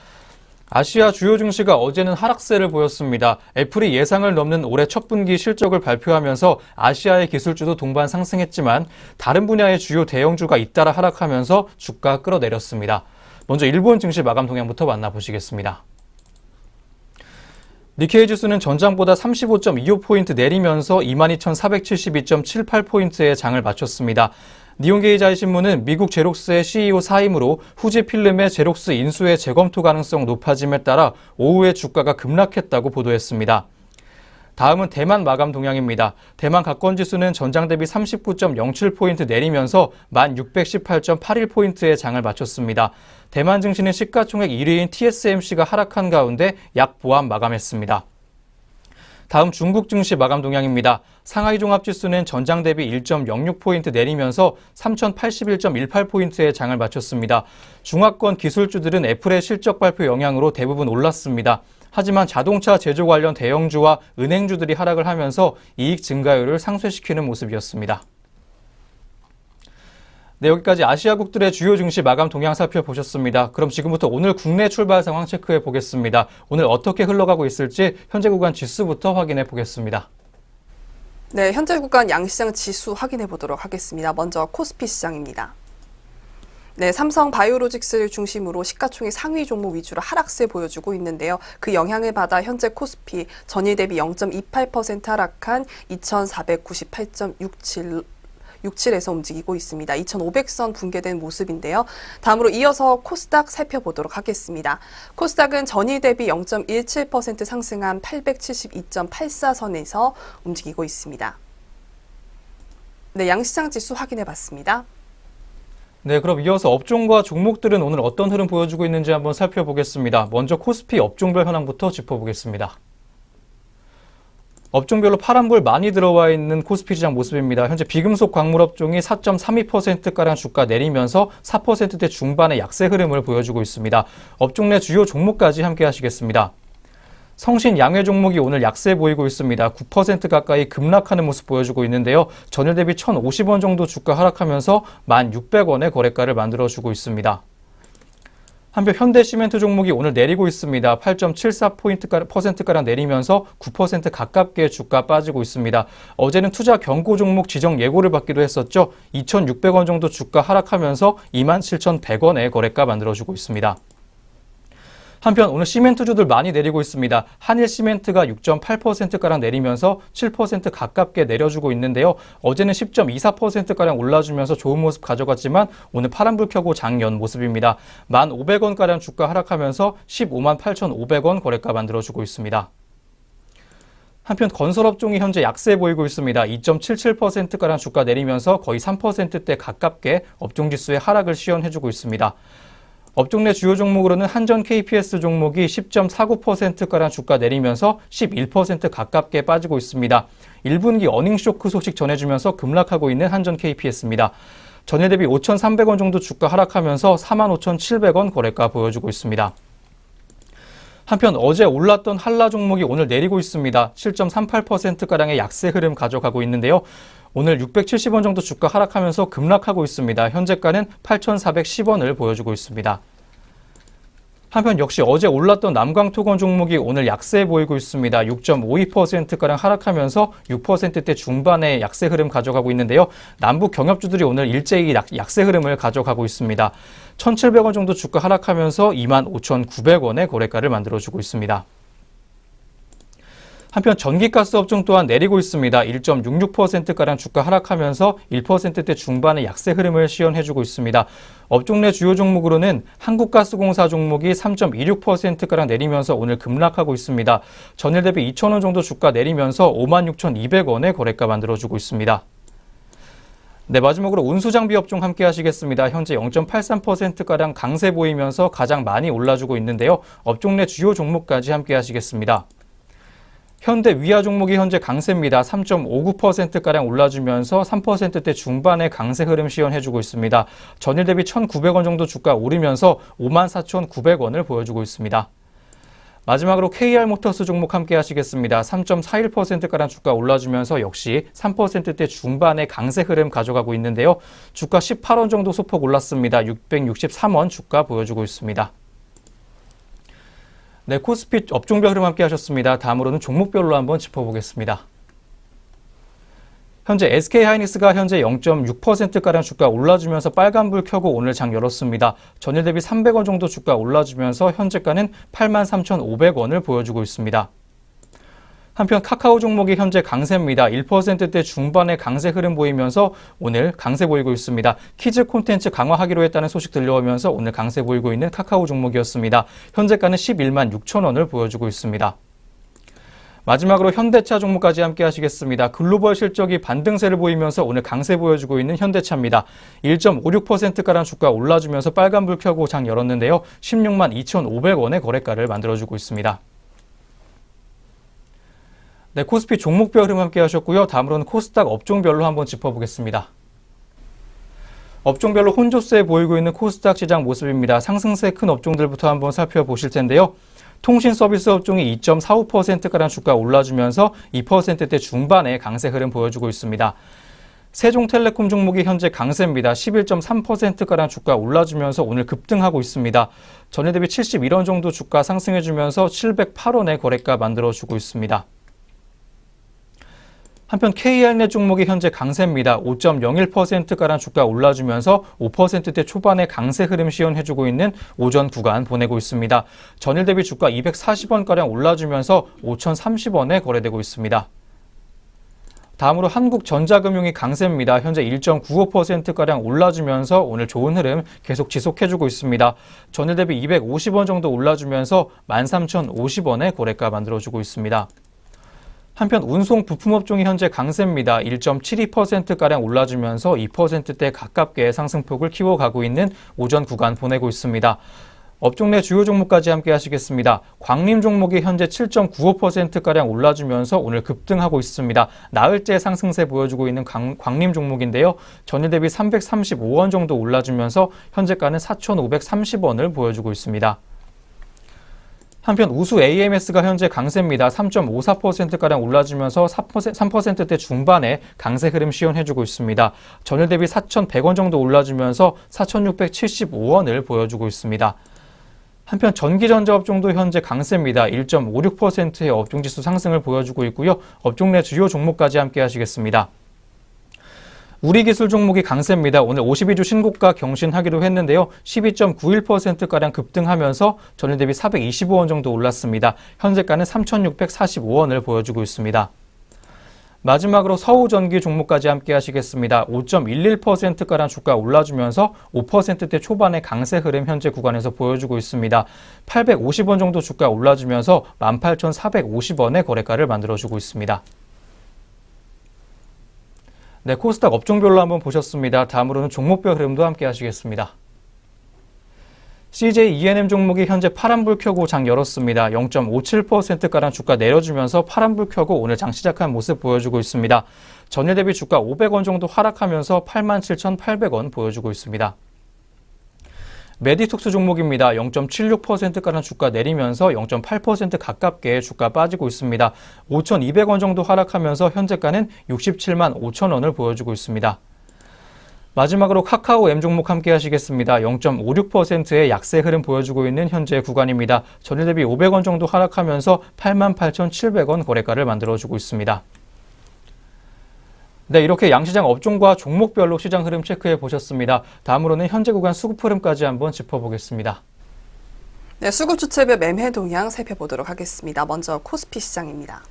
아시아 주요 증시가 어제는 하락세를 보였습니다. 애플이 예상을 넘는 올해 첫 분기 실적을 발표하면서 아시아의 기술주도 동반 상승했지만 다른 분야의 주요 대형주가 잇따라 하락하면서 주가 끌어내렸습니다. 먼저 일본 증시 마감 동향부터 만나보시겠습니다. 니케이 지수는 전장보다 35.25포인트 내리면서 22,472.78포인트의 장을 마쳤습니다. 니온게이자이신문은 미국 제록스의 CEO 사임으로 후지필름의 제록스 인수의 재검토 가능성 높아짐에 따라 오후에 주가가 급락했다고 보도했습니다. 다음은 대만 마감 동향입니다. 대만 각권지수는 전장 대비 39.07포인트 내리면서 1618.81포인트의 장을 마쳤습니다. 대만 증시는 시가총액 1위인 TSMC가 하락한 가운데 약보합 마감했습니다. 다음 중국 증시 마감 동향입니다. 상하이 종합지수는 전장 대비 1.06포인트 내리면서 3081.18포인트의 장을 마쳤습니다. 중화권 기술주들은 애플의 실적 발표 영향으로 대부분 올랐습니다. 하지만 자동차 제조 관련 대형주와 은행주들이 하락을 하면서 이익 증가율을 상쇄시키는 모습이었습니다. 네, 여기까지 아시아국들의 주요 증시 마감 동향 살펴보셨습니다. 그럼 지금부터 오늘 국내 출발 상황 체크해 보겠습니다. 오늘 어떻게 흘러가고 있을지 현재 구간 지수부터 확인해 보겠습니다. 네, 현재 구간 양시장 지수 확인해 보도록 하겠습니다. 먼저 코스피 시장입니다. 네, 삼성 바이오로직스를 중심으로 시가총액 상위 종목 위주로 하락세 보여주고 있는데요. 그 영향을 받아 현재 코스피 전일 대비 0.28% 하락한 2498.67에서 움직이고 있습니다. 2500선 붕괴된 모습인데요. 다음으로 이어서 코스닥 살펴보도록 하겠습니다. 코스닥은 전일 대비 0.17% 상승한 872.84선에서 움직이고 있습니다. 네, 양시장 지수 확인해 봤습니다. 네, 그럼 이어서 업종과 종목들은 오늘 어떤 흐름 보여주고 있는지 한번 살펴보겠습니다. 먼저 코스피 업종별 현황부터 짚어보겠습니다. 업종별로 파란불 많이 들어와 있는 코스피 시장 모습입니다. 현재 비금속 광물 업종이 4.32%가량 주가 내리면서 4%대 중반의 약세 흐름을 보여주고 있습니다. 업종 내 주요 종목까지 함께 하시겠습니다. 성신 양회 종목이 오늘 약세 보이고 있습니다. 9% 가까이 급락하는 모습 보여주고 있는데요. 전일 대비 1,050원 정도 주가 하락하면서 1,600원의 거래가를 만들어주고 있습니다. 한편 현대시멘트 종목이 오늘 내리고 있습니다. 8.74%가량 내리면서 9% 가깝게 주가 빠지고 있습니다. 어제는 투자 경고 종목 지정 예고를 받기도 했었죠. 2,600원 정도 주가 하락하면서 27,100원의 거래가 만들어주고 있습니다. 한편 오늘 시멘트주들 많이 내리고 있습니다. 한일시멘트가 6.8%가량 내리면서 7% 가깝게 내려주고 있는데요. 어제는 10.24%가량 올라주면서 좋은 모습 가져갔지만 오늘 파란불 켜고 장 연 모습입니다. 1,500원가량 주가 하락하면서 158,500원 거래가 만들어주고 있습니다. 한편 건설업종이 현재 약세 보이고 있습니다. 2.77%가량 주가 내리면서 거의 3%대 가깝게 업종지수의 하락을 시현해주고 있습니다. 업종 내 주요 종목으로는 한전 KPS 종목이 10.49%가량 주가 내리면서 11% 가깝게 빠지고 있습니다. 1분기 어닝쇼크 소식 전해주면서 급락하고 있는 한전 KPS입니다. 전일 대비 5,300원 정도 주가 하락하면서 45,700원 거래가 보여주고 있습니다. 한편 어제 올랐던 한라 종목이 오늘 내리고 있습니다. 7.38%가량의 약세 흐름 가져가고 있는데요. 오늘 670원 정도 주가 하락하면서 급락하고 있습니다. 현재가는 8,410원을 보여주고 있습니다. 한편 역시 어제 올랐던 남광토건 종목이 오늘 약세 보이고 있습니다. 6.52%가량 하락하면서 6%대 중반의 약세 흐름 가져가고 있는데요. 남북 경협주들이 오늘 일제히 약세 흐름을 가져가고 있습니다. 1,700원 정도 주가 하락하면서 25,900원의 거래가를 만들어주고 있습니다. 한편 전기가스 업종 또한 내리고 있습니다. 1.66%가량 주가 하락하면서 1%대 중반의 약세 흐름을 시현해주고 있습니다. 업종 내 주요 종목으로는 한국가스공사 종목이 3.26%가량 내리면서 오늘 급락하고 있습니다. 전일 대비 2,000원 정도 주가 내리면서 56,200원의 거래가 만들어주고 있습니다. 네, 마지막으로 운수장비 업종 함께 하시겠습니다. 현재 0.83%가량 강세 보이면서 가장 많이 올라주고 있는데요. 업종 내 주요 종목까지 함께 하시겠습니다. 현대 위아 종목이 현재 강세입니다. 3.59%가량 올라주면서 3%대 중반의 강세 흐름 시현해주고 있습니다. 전일 대비 1,900원 정도 주가 오르면서 54,900원을 보여주고 있습니다. 마지막으로 KR모터스 종목 함께 하시겠습니다. 3.41%가량 주가 올라주면서 역시 3%대 중반의 강세 흐름 가져가고 있는데요. 주가 18원 정도 소폭 올랐습니다. 663원 주가 보여주고 있습니다. 네, 코스피 업종별 흐름 함께 하셨습니다. 다음으로는 종목별로 한번 짚어보겠습니다. 현재 SK하이닉스가 현재 0.6%가량 주가 올라주면서 빨간불 켜고 오늘 장 열었습니다. 전일 대비 300원 정도 주가 올라주면서 현재가는 83,500원을 보여주고 있습니다. 한편 카카오 종목이 현재 강세입니다. 1%대 중반의 강세 흐름 보이면서 오늘 강세 보이고 있습니다. 키즈 콘텐츠 강화하기로 했다는 소식 들려오면서 오늘 강세 보이고 있는 카카오 종목이었습니다. 현재가는 11만 6천 원을 보여주고 있습니다. 마지막으로 현대차 종목까지 함께 하시겠습니다. 글로벌 실적이 반등세를 보이면서 오늘 강세 보여주고 있는 현대차입니다. 1.56%가량 주가 올라주면서 빨간불 켜고 장 열었는데요. 16만 2,500원의 거래가를 만들어주고 있습니다. 네, 코스피 종목별 흐름 함께 하셨고요. 다음으로는 코스닥 업종별로 한번 짚어보겠습니다. 업종별로 혼조세 보이고 있는 코스닥 시장 모습입니다. 상승세 큰 업종들부터 한번 살펴보실 텐데요. 통신 서비스 업종이 2.45%가량 주가 올라주면서 2%대 중반의 강세 흐름 보여주고 있습니다. 세종텔레콤 종목이 현재 강세입니다. 11.3%가량 주가 올라주면서 오늘 급등하고 있습니다. 전일 대비 71원 정도 주가 상승해주면서 708원의 거래가 만들어주고 있습니다. 한편 KRnet 종목이 현재 강세입니다. 5.01%가량 주가 올라주면서 5%대 초반의 강세 흐름 시연해주고 있는 오전 구간 보내고 있습니다. 전일 대비 주가 240원가량 올라주면서 5,030원에 거래되고 있습니다. 다음으로 한국전자금융이 강세입니다. 현재 1.95%가량 올라주면서 오늘 좋은 흐름 계속 지속해주고 있습니다. 전일 대비 250원 정도 올라주면서 13,050원에 거래가 만들어주고 있습니다. 한편 운송 부품업종이 현재 강세입니다. 1.72%가량 올라주면서 2%대 가깝게 상승폭을 키워가고 있는 오전 구간 보내고 있습니다. 업종 내 주요 종목까지 함께 하시겠습니다. 광림 종목이 현재 7.95%가량 올라주면서 오늘 급등하고 있습니다. 나흘째 상승세 보여주고 있는 광림 종목인데요. 전일 대비 335원 정도 올라주면서 현재가는 4,530원을 보여주고 있습니다. 한편 우수 AMS가 현재 강세입니다. 3.54%가량 올라주면서 3%대 중반의 강세 흐름 시연해주고 있습니다. 전일 대비 4,100원 정도 올라주면서 4,675원을 보여주고 있습니다. 한편 전기전자 업종도 현재 강세입니다. 1.56%의 업종지수 상승을 보여주고 있고요. 업종 내 주요 종목까지 함께 하시겠습니다. 우리기술 종목이 강세입니다. 오늘 52주 신고가 경신하기로 했는데요. 12.91%가량 급등하면서 전일 대비 425원 정도 올랐습니다. 현재가는 3,645원을 보여주고 있습니다. 마지막으로 서우전기 종목까지 함께 하시겠습니다. 5.11%가량 주가 올라주면서 5%대 초반의 강세 흐름 현재 구간에서 보여주고 있습니다. 850원 정도 주가 올라주면서 18,450원의 거래가를 만들어주고 있습니다. 네, 코스닥 업종별로 한번 보셨습니다. 다음으로는 종목별 흐름도 함께 하시겠습니다. CJ ENM 종목이 현재 파란불 켜고 장 열었습니다. 0.57%가량 주가 내려주면서 파란불 켜고 오늘 장 시작한 모습 보여주고 있습니다. 전일 대비 주가 500원 정도 하락하면서 87,800원 보여주고 있습니다. 메디톡스 종목입니다. 0.76%가량 주가 내리면서 0.8% 가깝게 주가 빠지고 있습니다. 5,200원 정도 하락하면서 현재가는 67만 5천 원을 보여주고 있습니다. 마지막으로 카카오 M 종목 함께 하시겠습니다. 0.56%의 약세 흐름 보여주고 있는 현재 구간입니다. 전일 대비 500원 정도 하락하면서 88,700원 거래가를 만들어주고 있습니다. 네, 이렇게 양시장 업종과 종목별로 시장 흐름 체크해 보셨습니다. 다음으로는 현재 구간 수급 흐름까지 한번 짚어보겠습니다. 네, 수급 주체별 매매 동향 살펴보도록 하겠습니다. 먼저 코스피 시장입니다.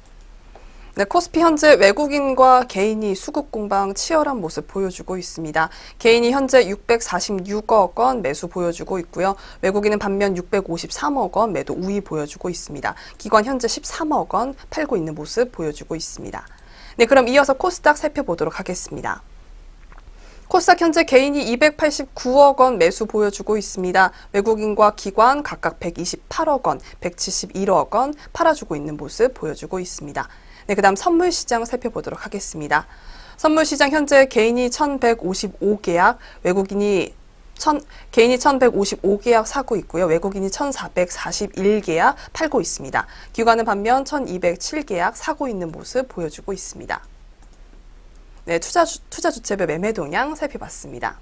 네, 코스피 현재 외국인과 개인이 수급 공방 치열한 모습 보여주고 있습니다. 개인이 현재 646억 원 매수 보여주고 있고요. 외국인은 반면 653억 원 매도 우위 보여주고 있습니다. 기관 현재 13억 원 팔고 있는 모습 보여주고 있습니다. 네, 그럼 이어서 코스닥 살펴보도록 하겠습니다. 코스닥 현재 개인이 289억 원 매수 보여주고 있습니다. 외국인과 기관 각각 128억 원, 171억 원 팔아주고 있는 모습 보여주고 있습니다. 네, 그 다음 선물시장 살펴보도록 하겠습니다. 선물시장 현재 개인이 1,155계약, 개인이 1,155계약 사고 있고요. 외국인이 1,441계약 팔고 있습니다. 기관은 반면 1,207계약 사고 있는 모습 보여주고 있습니다. 네, 투자 주체별 매매 동향 살펴봤습니다.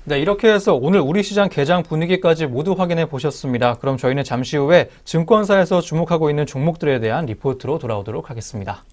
네, 이렇게 해서 오늘 우리 시장 개장 분위기까지 모두 확인해 보셨습니다. 그럼 저희는 잠시 후에 증권사에서 주목하고 있는 종목들에 대한 리포트로 돌아오도록 하겠습니다.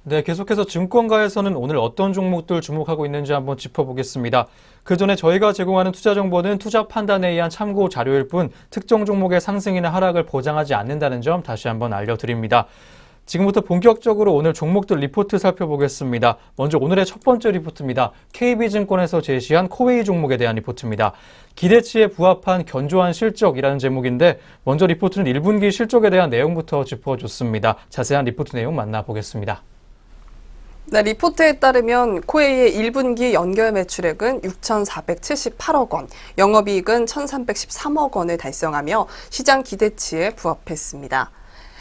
네, 계속해서 증권가에서는 오늘 어떤 종목들 주목하고 있는지 한번 짚어보겠습니다. 그 전에 저희가 제공하는 투자 정보는 투자 판단에 의한 참고 자료일 뿐 특정 종목의 상승이나 하락을 보장하지 않는다는 점 다시 한번 알려드립니다. 지금부터 본격적으로 오늘 종목들 리포트 살펴보겠습니다. 먼저 오늘의 첫 번째 리포트입니다. KB증권에서 제시한 코웨이 종목에 대한 리포트입니다. 기대치에 부합한 견조한 실적이라는 제목인데 먼저 리포트는 1분기 실적에 대한 내용부터 짚어줬습니다. 자세한 리포트 내용 만나보겠습니다. 네, 리포트에 따르면 코웨이의 1분기 연결 매출액은 6,478억 원, 영업이익은 1,313억 원을 달성하며 시장 기대치에 부합했습니다.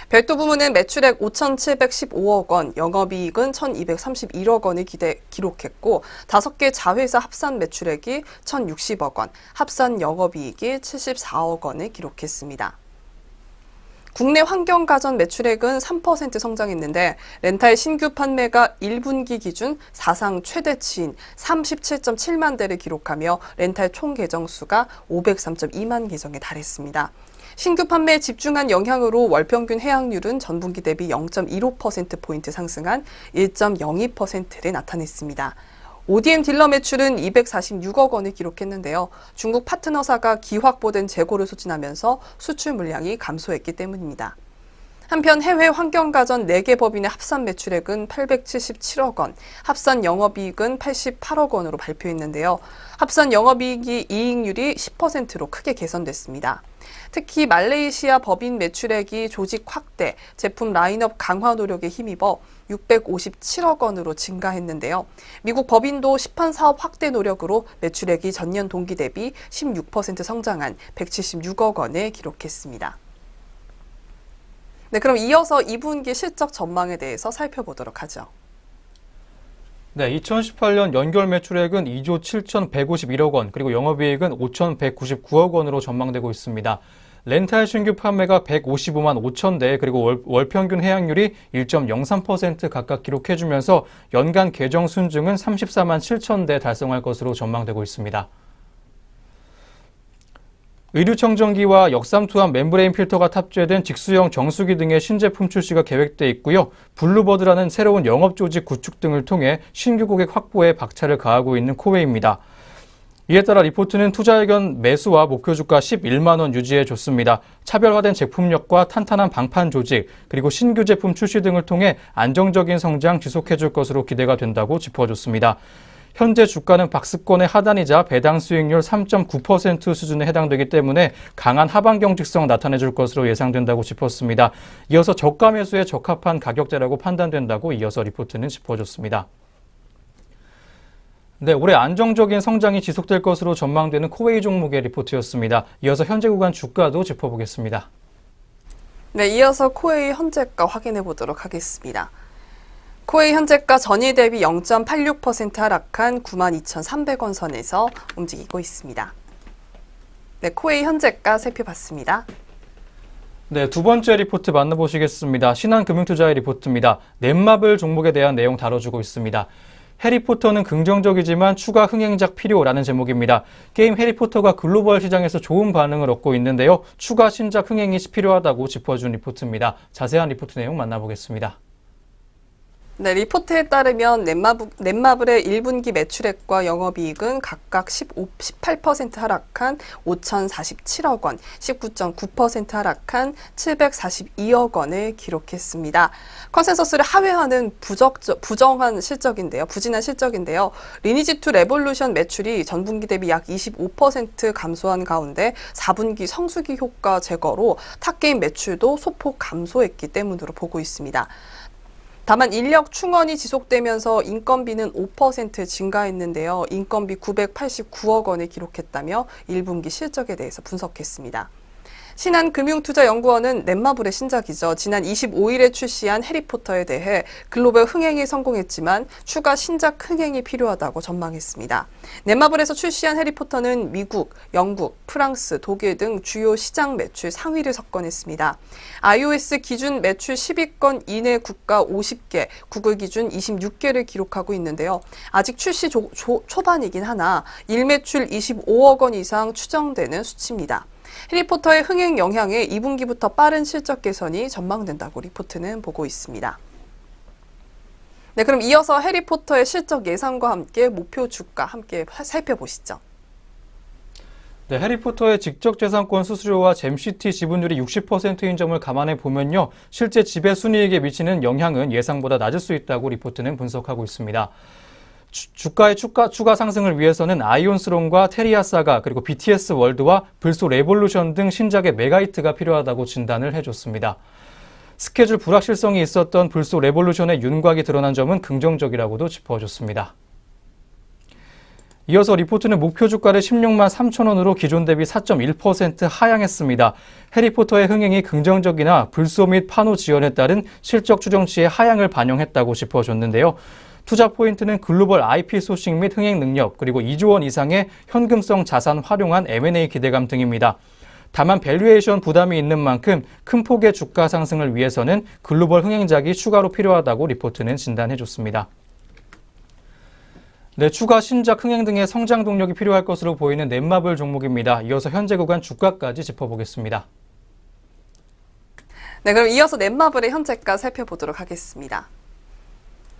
별도 부문은 매출액 5,715억 원, 영업이익은 1,231억 원을 기록했고 5개 자회사 합산 매출액이 1,060억 원, 합산 영업이익이 74억 원을 기록했습니다. 국내 환경가전 매출액은 3% 성장했는데 렌탈 신규 판매가 1분기 기준 사상 최대치인 37.7만 대를 기록하며 렌탈 총 계정 수가 503.2만 계정에 달했습니다. 신규 판매에 집중한 영향으로 월평균 해약률은 전분기 대비 0.15%포인트 상승한 1.02%를 나타냈습니다. ODM 딜러 매출은 246억 원을 기록했는데요. 중국 파트너사가 기확보된 재고를 소진하면서 수출 물량이 감소했기 때문입니다. 한편 해외 환경가전 4개 법인의 합산 매출액은 877억 원, 합산 영업이익은 88억 원으로 발표했는데요. 합산 영업이익이 이익률이 10%로 크게 개선됐습니다. 특히 말레이시아 법인 매출액이 조직 확대, 제품 라인업 강화 노력에 힘입어 657억 원으로 증가했는데요. 미국 법인도 시판 사업 확대 노력으로 매출액이 전년 동기 대비 16% 성장한 176억 원을 기록했습니다. 네, 그럼 이어서 2분기 실적 전망에 대해서 살펴보도록 하죠. 네, 2018년 연결 매출액은 2조 7,151억 원, 그리고 영업이익은 5,199억 원으로 전망되고 있습니다. 렌탈 신규 판매가 155만 5천 대, 그리고 월평균 해약률이 1.03% 각각 기록해주면서 연간 계정 순증은 34만 7천 대 달성할 것으로 전망되고 있습니다. 의류청정기와 역삼투압 멤브레인 필터가 탑재된 직수형 정수기 등의 신제품 출시가 계획돼 있고요. 블루버드라는 새로운 영업 조직 구축 등을 통해 신규 고객 확보에 박차를 가하고 있는 코웨이입니다. 이에 따라 리포트는 투자 의견 매수와 목표 주가 11만 원 유지해 줬습니다. 차별화된 제품력과 탄탄한 방판 조직, 그리고 신규 제품 출시 등을 통해 안정적인 성장 지속해 줄 것으로 기대가 된다고 짚어줬습니다. 현재 주가는 박스권의 하단이자 배당 수익률 3.9% 수준에 해당되기 때문에 강한 하방 경직성 나타내줄 것으로 예상된다고 짚었습니다. 이어서 저가 매수에 적합한 가격대라고 판단된다고 이어서 리포트는 짚어줬습니다. 네, 올해 안정적인 성장이 지속될 것으로 전망되는 코웨이 종목의 리포트였습니다. 이어서 현재 구간 주가도 짚어보겠습니다. 네, 이어서 코웨이 현재가 확인해 보도록 하겠습니다. 코웨이 현재가 전일 대비 0.86% 하락한 92,300원 선에서 움직이고 있습니다. 네, 코웨이 현재가 살펴봤습니다. 네, 두 번째 리포트 만나보시겠습니다. 신한금융투자의 리포트입니다. 넷마블 종목에 대한 내용 다뤄주고 있습니다. 해리포터는 긍정적이지만 추가 흥행작 필요라는 제목입니다. 게임 해리포터가 글로벌 시장에서 좋은 반응을 얻고 있는데요. 추가 신작 흥행이 필요하다고 짚어준 리포트입니다. 자세한 리포트 내용 만나보겠습니다. 네, 리포트에 따르면 넷마블의 1분기 매출액과 영업이익은 각각 18% 하락한 5,047억 원, 19.9% 하락한 742억 원을 기록했습니다. 컨센서스를 하회하는 부진한 실적인데요. 리니지2 레볼루션 매출이 전분기 대비 약 25% 감소한 가운데 4분기 성수기 효과 제거로 탑게임 매출도 소폭 감소했기 때문으로 보고 있습니다. 다만 인력 충원이 지속되면서 인건비는 5% 증가했는데요. 인건비 989억 원을 기록했다며 1분기 실적에 대해서 분석했습니다. 신한금융투자연구원은 넷마블의 신작이죠. 지난 25일에 출시한 해리포터에 대해 글로벌 흥행에 성공했지만 추가 신작 흥행이 필요하다고 전망했습니다. 넷마블에서 출시한 해리포터는 미국, 영국, 프랑스, 독일 등 주요 시장 매출 상위를 석권했습니다. iOS 기준 매출 10위권 이내 국가 50개, 구글 기준 26개를 기록하고 있는데요. 아직 출시 초반이긴 하나 일매출 25억 원 이상 추정되는 수치입니다. 해리포터의 흥행 영향에 2분기부터 빠른 실적 개선이 전망된다고 리포트는 보고 있습니다. 네, 그럼 이어서 해리포터의 실적 예상과 함께 목표 주가 함께 살펴보시죠. 네, 해리포터의 직접재산권 수수료와 잼시티 지분율이 60%인 점을 감안해 보면요, 실제 지배 순이익에 미치는 영향은 예상보다 낮을 수 있다고 리포트는 분석하고 있습니다. 주가의 추가 상승을 위해서는 아이온스론과 테리아사가 그리고 BTS 월드와 불소 레볼루션 등 신작의 메가히트가 필요하다고 진단을 해줬습니다. 스케줄 불확실성이 있었던 불소 레볼루션의 윤곽이 드러난 점은 긍정적이라고도 짚어줬습니다. 이어서 리포트는 목표 주가를 16만 3천 원으로 기존 대비 4.1% 하향했습니다. 해리포터의 흥행이 긍정적이나 불소 및 판호 지연에 따른 실적 추정치의 하향을 반영했다고 짚어줬는데요. 투자 포인트는 글로벌 IP 소싱 및 흥행 능력, 그리고 2조 원 이상의 현금성 자산 활용한 M&A 기대감 등입니다. 다만 밸류에이션 부담이 있는 만큼 큰 폭의 주가 상승을 위해서는 글로벌 흥행작이 추가로 필요하다고 리포트는 진단해줬습니다. 네, 추가 신작 흥행 등의 성장 동력이 필요할 것으로 보이는 넷마블 종목입니다. 이어서 현재 구간 주가까지 짚어보겠습니다. 네, 그럼 이어서 넷마블의 현재가 살펴보도록 하겠습니다.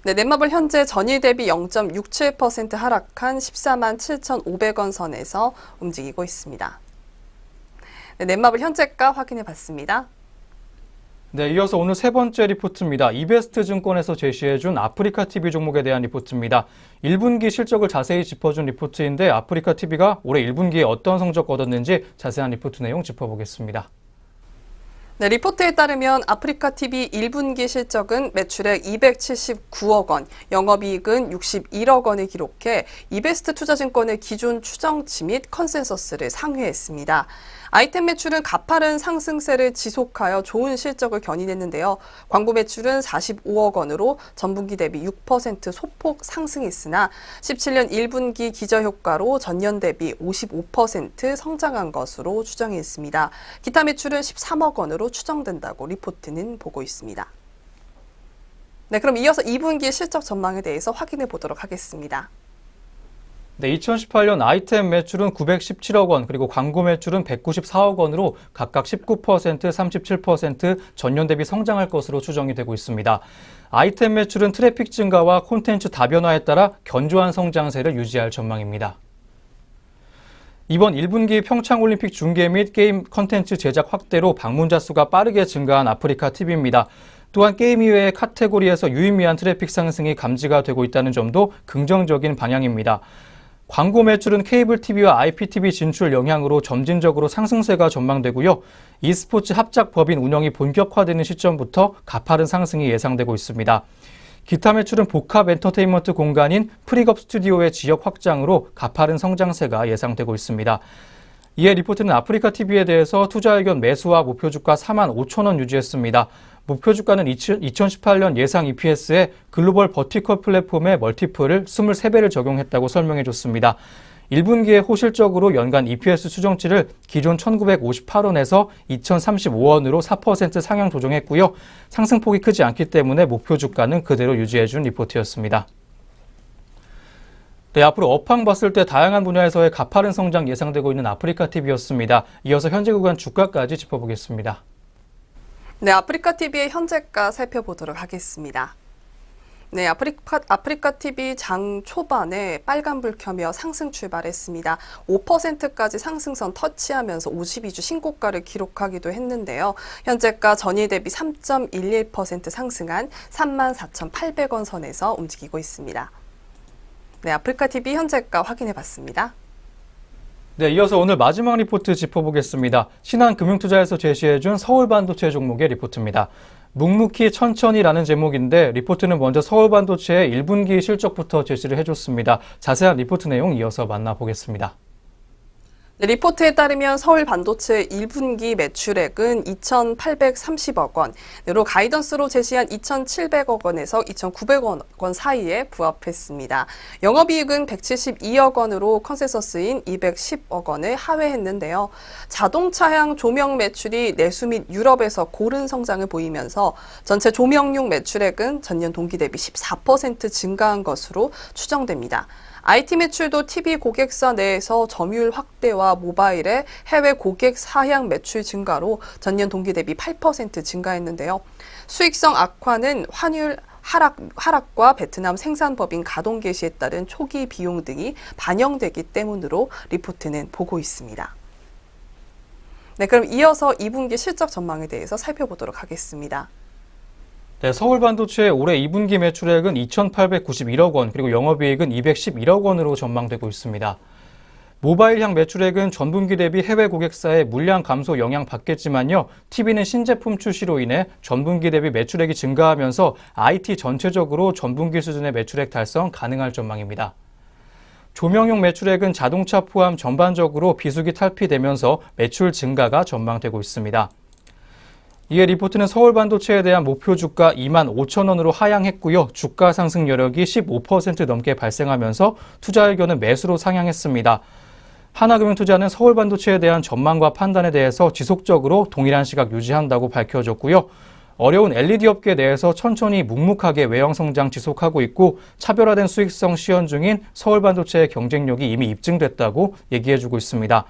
네, 넷마블 현재 전일 대비 0.67% 하락한 14만 7,500원 선에서 움직이고 있습니다. 네, 넷마블 현재가 확인해 봤습니다. 네, 이어서 오늘 세 번째 리포트입니다. 이베스트 증권에서 제시해준 아프리카TV 종목에 대한 리포트입니다. 1분기 실적을 자세히 짚어준 리포트인데 아프리카TV가 올해 1분기에 어떤 성적 거뒀는지 자세한 리포트 내용 짚어보겠습니다. 네, 리포트에 따르면 아프리카TV 1분기 실적은 매출액 279억 원, 영업이익은 61억 원을 기록해 이베스트 투자증권의 기존 추정치 및 컨센서스를 상회했습니다. 아이템 매출은 가파른 상승세를 지속하여 좋은 실적을 견인했는데요. 광고 매출은 45억 원으로 전분기 대비 6% 소폭 상승했으나 17년 1분기 기저효과로 전년 대비 55% 성장한 것으로 추정했습니다. 기타 매출은 13억 원으로 추정된다고 리포트는 보고 있습니다. 네, 그럼 이어서 2분기 실적 전망에 대해서 확인해 보도록 하겠습니다. 네, 2018년 아이템 매출은 917억 원, 그리고 광고 매출은 194억 원으로 각각 19%, 37% 전년 대비 성장할 것으로 추정이 되고 있습니다. 아이템 매출은 트래픽 증가와 콘텐츠 다변화에 따라 견조한 성장세를 유지할 전망입니다. 이번 1분기 평창올림픽 중계 및 게임 콘텐츠 제작 확대로 방문자 수가 빠르게 증가한 아프리카TV입니다. 또한 게임 이외의 카테고리에서 유의미한 트래픽 상승이 감지가 되고 있다는 점도 긍정적인 방향입니다. 광고 매출은 케이블 TV와 IPTV 진출 영향으로 점진적으로 상승세가 전망되고요. e스포츠 합작 법인 운영이 본격화되는 시점부터 가파른 상승이 예상되고 있습니다. 기타 매출은 복합 엔터테인먼트 공간인 프리겁 스튜디오의 지역 확장으로 가파른 성장세가 예상되고 있습니다. 이에 리포트는 아프리카TV에 대해서 투자 의견 매수와 목표 주가 4만 5천 원 유지했습니다. 목표 주가는 2018년 예상 EPS에 글로벌 버티컬 플랫폼의 멀티플을 23배를 적용했다고 설명해줬습니다. 1분기에 호실적으로 연간 EPS 수정치를 기존 1,958원에서 2,035원으로 4% 상향 조정했고요. 상승폭이 크지 않기 때문에 목표 주가는 그대로 유지해준 리포트였습니다. 네, 앞으로 업황 봤을 때 다양한 분야에서의 가파른 성장 예상되고 있는 아프리카TV였습니다. 이어서 현재 구간 주가까지 짚어보겠습니다. 네, 아프리카TV의 현재가 살펴보도록 하겠습니다. 네, 아프리카TV 장 초반에 빨간불 켜며 상승 출발했습니다. 5%까지 상승선 터치하면서 52주 신고가를 기록하기도 했는데요. 현재가 전일 대비 3.11% 상승한 34,800원 선에서 움직이고 있습니다. 네, 아프리카TV 현재가 확인해 봤습니다. 네, 이어서 오늘 마지막 리포트 짚어보겠습니다. 신한금융투자에서 제시해준 서울반도체 종목의 리포트입니다. 묵묵히 천천히라는 제목인데 리포트는 먼저 서울반도체의 1분기 실적부터 제시를 해줬습니다. 자세한 리포트 내용 이어서 만나보겠습니다. 네, 리포트에 따르면 서울반도체 1분기 매출액은 2,830억 원으로 가이던스로 제시한 2,700억 원에서 2,900억 원 사이에 부합했습니다. 영업이익은 172억 원으로 컨센서스인 210억 원을 하회했는데요. 자동차향 조명 매출이 내수 및 유럽에서 고른 성장을 보이면서 전체 조명용 매출액은 전년 동기 대비 14% 증가한 것으로 추정됩니다. IT 매출도 TV 고객사 내에서 점유율 확대와 모바일의 해외 고객 사향 매출 증가로 전년 동기 대비 8% 증가했는데요. 수익성 악화는 하락과 베트남 생산법인 가동 개시에 따른 초기 비용 등이 반영되기 때문으로 리포트는 보고 있습니다. 네, 그럼 이어서 2분기 실적 전망에 대해서 살펴보도록 하겠습니다. 네, 서울반도체의 올해 2분기 매출액은 2,891억 원, 그리고 영업이익은 211억 원으로 전망되고 있습니다. 모바일향 매출액은 전분기 대비 해외 고객사의 물량 감소 영향 받겠지만요. TV는 신제품 출시로 인해 전분기 대비 매출액이 증가하면서 IT 전체적으로 전분기 수준의 매출액 달성 가능할 전망입니다. 조명용 매출액은 자동차 포함 전반적으로 비수기 탈피되면서 매출 증가가 전망되고 있습니다. 이에 리포트는 서울반도체에 대한 목표 주가 25,000원으로 하향했고요. 주가 상승 여력이 15% 넘게 발생하면서 투자 의견은 매수로 상향했습니다. 하나금융투자는 서울반도체에 대한 전망과 판단에 대해서 지속적으로 동일한 시각 유지한다고 밝혀졌고요. 어려운 LED 업계 내에서 천천히 묵묵하게 외형 성장 지속하고 있고 차별화된 수익성 시현 중인 서울반도체의 경쟁력이 이미 입증됐다고 얘기해주고 있습니다.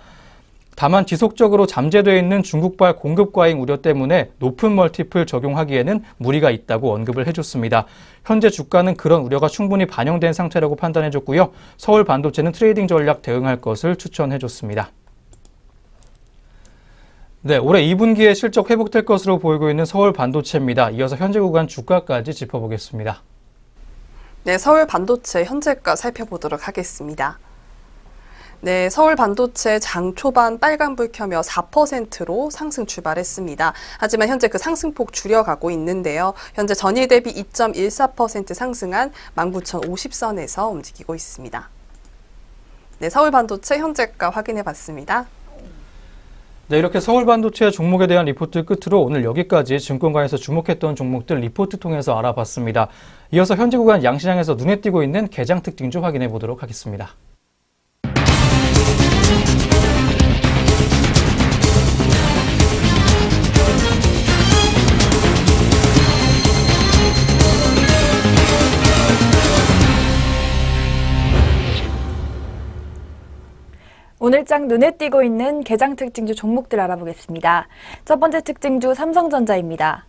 다만 지속적으로 잠재되어 있는 중국발 공급 과잉 우려 때문에 높은 멀티플 적용하기에는 무리가 있다고 언급을 해줬습니다. 현재 주가는 그런 우려가 충분히 반영된 상태라고 판단해줬고요. 서울반도체는 트레이딩 전략 대응할 것을 추천해줬습니다. 네, 올해 2분기에 실적 회복될 것으로 보이고 있는 서울반도체입니다. 이어서 현재 구간 주가까지 짚어보겠습니다. 네, 서울반도체 현재가 살펴보도록 하겠습니다. 네, 서울반도체 장 초반 빨간불 켜며 4%로 상승 출발했습니다. 하지만 현재 그 상승폭 줄여가고 있는데요. 현재 전일 대비 2.14% 상승한 19,050선에서 움직이고 있습니다. 네, 서울반도체 현재가 확인해 봤습니다. 네, 이렇게 서울반도체 종목에 대한 리포트 끝으로 오늘 여기까지 증권가에서 주목했던 종목들 리포트 통해서 알아봤습니다. 이어서 현재 구간 양시장에서 눈에 띄고 있는 개장 특징주 확인해 보도록 하겠습니다. 오늘장 눈에 띄고 있는 개장 특징주 종목들 알아보겠습니다. 첫 번째 특징주 삼성전자입니다.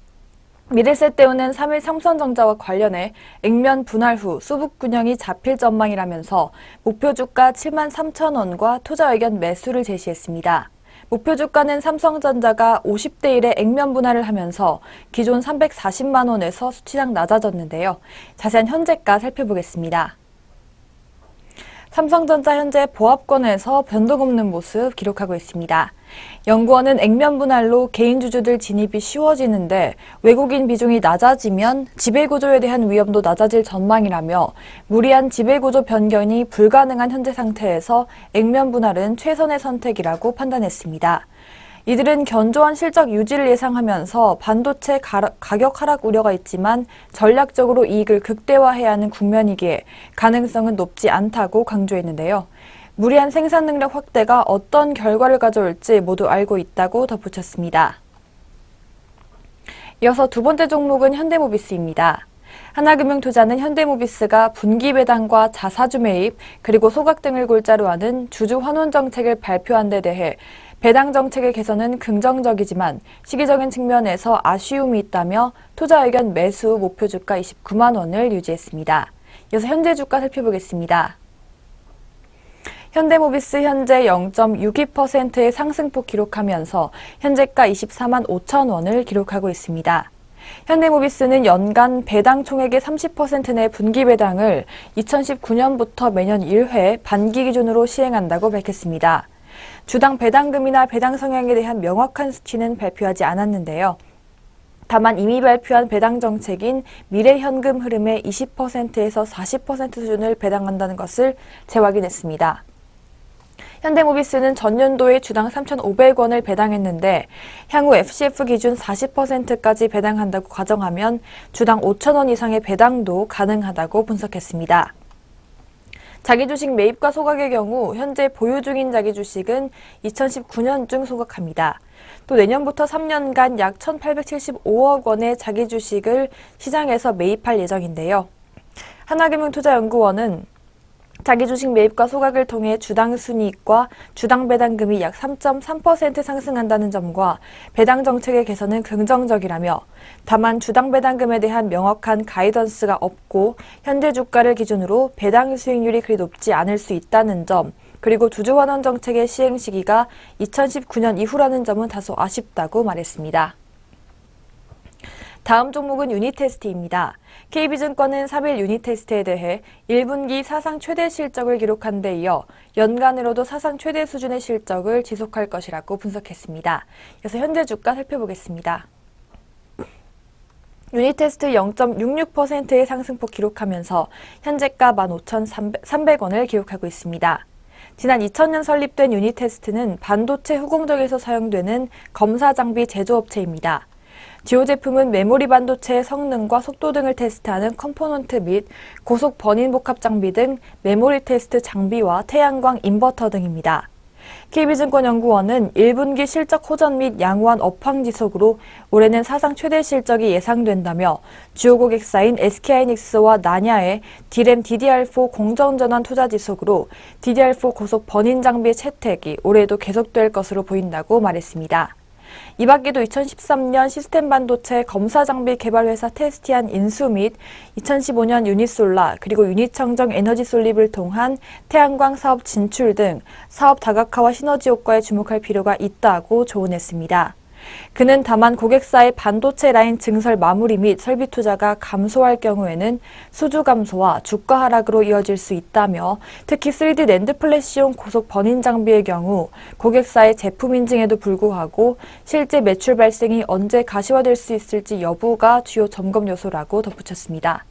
미래세 떼우는 3일 삼성전자와 관련해 액면 분할 후 수급 균형이 잡힐 전망이라면서 목표 주가 73,000원과 투자 의견 매수를 제시했습니다. 목표 주가는 삼성전자가 50대 1의 액면 분할을 하면서 기존 340만 원에서 수치상 낮아졌는데요. 자세한 현재가 살펴보겠습니다. 삼성전자 현재 보합권에서 변동 없는 모습 기록하고 있습니다. 연구원은 액면 분할로 개인 주주들 진입이 쉬워지는데 외국인 비중이 낮아지면 지배구조에 대한 위험도 낮아질 전망이라며 무리한 지배구조 변경이 불가능한 현재 상태에서 액면 분할은 최선의 선택이라고 판단했습니다. 이들은 견조한 실적 유지를 예상하면서 반도체 가격 하락 우려가 있지만 전략적으로 이익을 극대화해야 하는 국면이기에 가능성은 높지 않다고 강조했는데요. 무리한 생산 능력 확대가 어떤 결과를 가져올지 모두 알고 있다고 덧붙였습니다. 이어서 두 번째 종목은 현대모비스입니다. 하나금융투자는 현대모비스가 분기 배당과 자사주 매입 그리고 소각 등을 골자로 하는 주주 환원 정책을 발표한 데 대해 배당 정책의 개선은 긍정적이지만 시기적인 측면에서 아쉬움이 있다며 투자 의견 매수 목표 주가 29만 원을 유지했습니다. 이어서 현재 주가 살펴보겠습니다. 현대모비스 현재 0.62%의 상승폭 기록하면서 현재가 24만 5천 원을 기록하고 있습니다. 현대모비스는 연간 배당 총액의 30% 내 분기 배당을 2019년부터 매년 1회 반기 기준으로 시행한다고 밝혔습니다. 주당 배당금이나 배당 성향에 대한 명확한 수치는 발표하지 않았는데요. 다만 이미 발표한 배당 정책인 미래현금 흐름의 20%에서 40% 수준을 배당한다는 것을 재확인했습니다. 현대모비스는 전년도에 주당 3,500원을 배당했는데 향후 FCF 기준 40%까지 배당한다고 가정하면 주당 5,000원 이상의 배당도 가능하다고 분석했습니다. 자기 주식 매입과 소각의 경우 현재 보유 중인 자기 주식은 2019년쯤 소각합니다. 또 내년부터 3년간 약 1,875억 원의 자기 주식을 시장에서 매입할 예정인데요. 하나금융투자연구원은 자기주식 매입과 소각을 통해 주당 순이익과 주당 배당금이 약 3.3% 상승한다는 점과 배당 정책의 개선은 긍정적이라며 다만 주당 배당금에 대한 명확한 가이던스가 없고 현재 주가를 기준으로 배당 수익률이 그리 높지 않을 수 있다는 점, 그리고 주주환원 정책의 시행 시기가 2019년 이후라는 점은 다소 아쉽다고 말했습니다. 다음 종목은 유니테스트입니다. KB증권은 3일 유니테스트에 대해 1분기 사상 최대 실적을 기록한 데 이어 연간으로도 사상 최대 수준의 실적을 지속할 것이라고 분석했습니다. 이어서 현재 주가 살펴보겠습니다. 유니테스트 0.66%의 상승폭 기록하면서 현재가 15,300원을 기록하고 있습니다. 지난 2000년 설립된 유니테스트는 반도체 후공정에서 사용되는 검사 장비 제조업체입니다. 주요 제품은 메모리 반도체의 성능과 속도 등을 테스트하는 컴포넌트 및 고속 번인 복합 장비 등 메모리 테스트 장비와 태양광 인버터 등입니다. KB증권연구원은 1분기 실적 호전 및 양호한 업황 지속으로 올해는 사상 최대 실적이 예상된다며 주요 고객사인 SK하이닉스와 나냐의 D램 DDR4 공정전환 투자 지속으로 DDR4 고속 번인 장비의 채택이 올해도 계속될 것으로 보인다고 말했습니다. 이 밖에도 2013년 시스템 반도체 검사 장비 개발 회사 테스티안 인수 및 2015년 유니솔라 그리고 유니청정 에너지 솔립을 통한 태양광 사업 진출 등 사업 다각화와 시너지 효과에 주목할 필요가 있다고 조언했습니다. 그는 다만 고객사의 반도체 라인 증설 마무리 및 설비 투자가 감소할 경우에는 수주 감소와 주가 하락으로 이어질 수 있다며 특히 3D 낸드 플래시용 고속 번인 장비의 경우 고객사의 제품 인증에도 불구하고 실제 매출 발생이 언제 가시화될 수 있을지 여부가 주요 점검 요소라고 덧붙였습니다.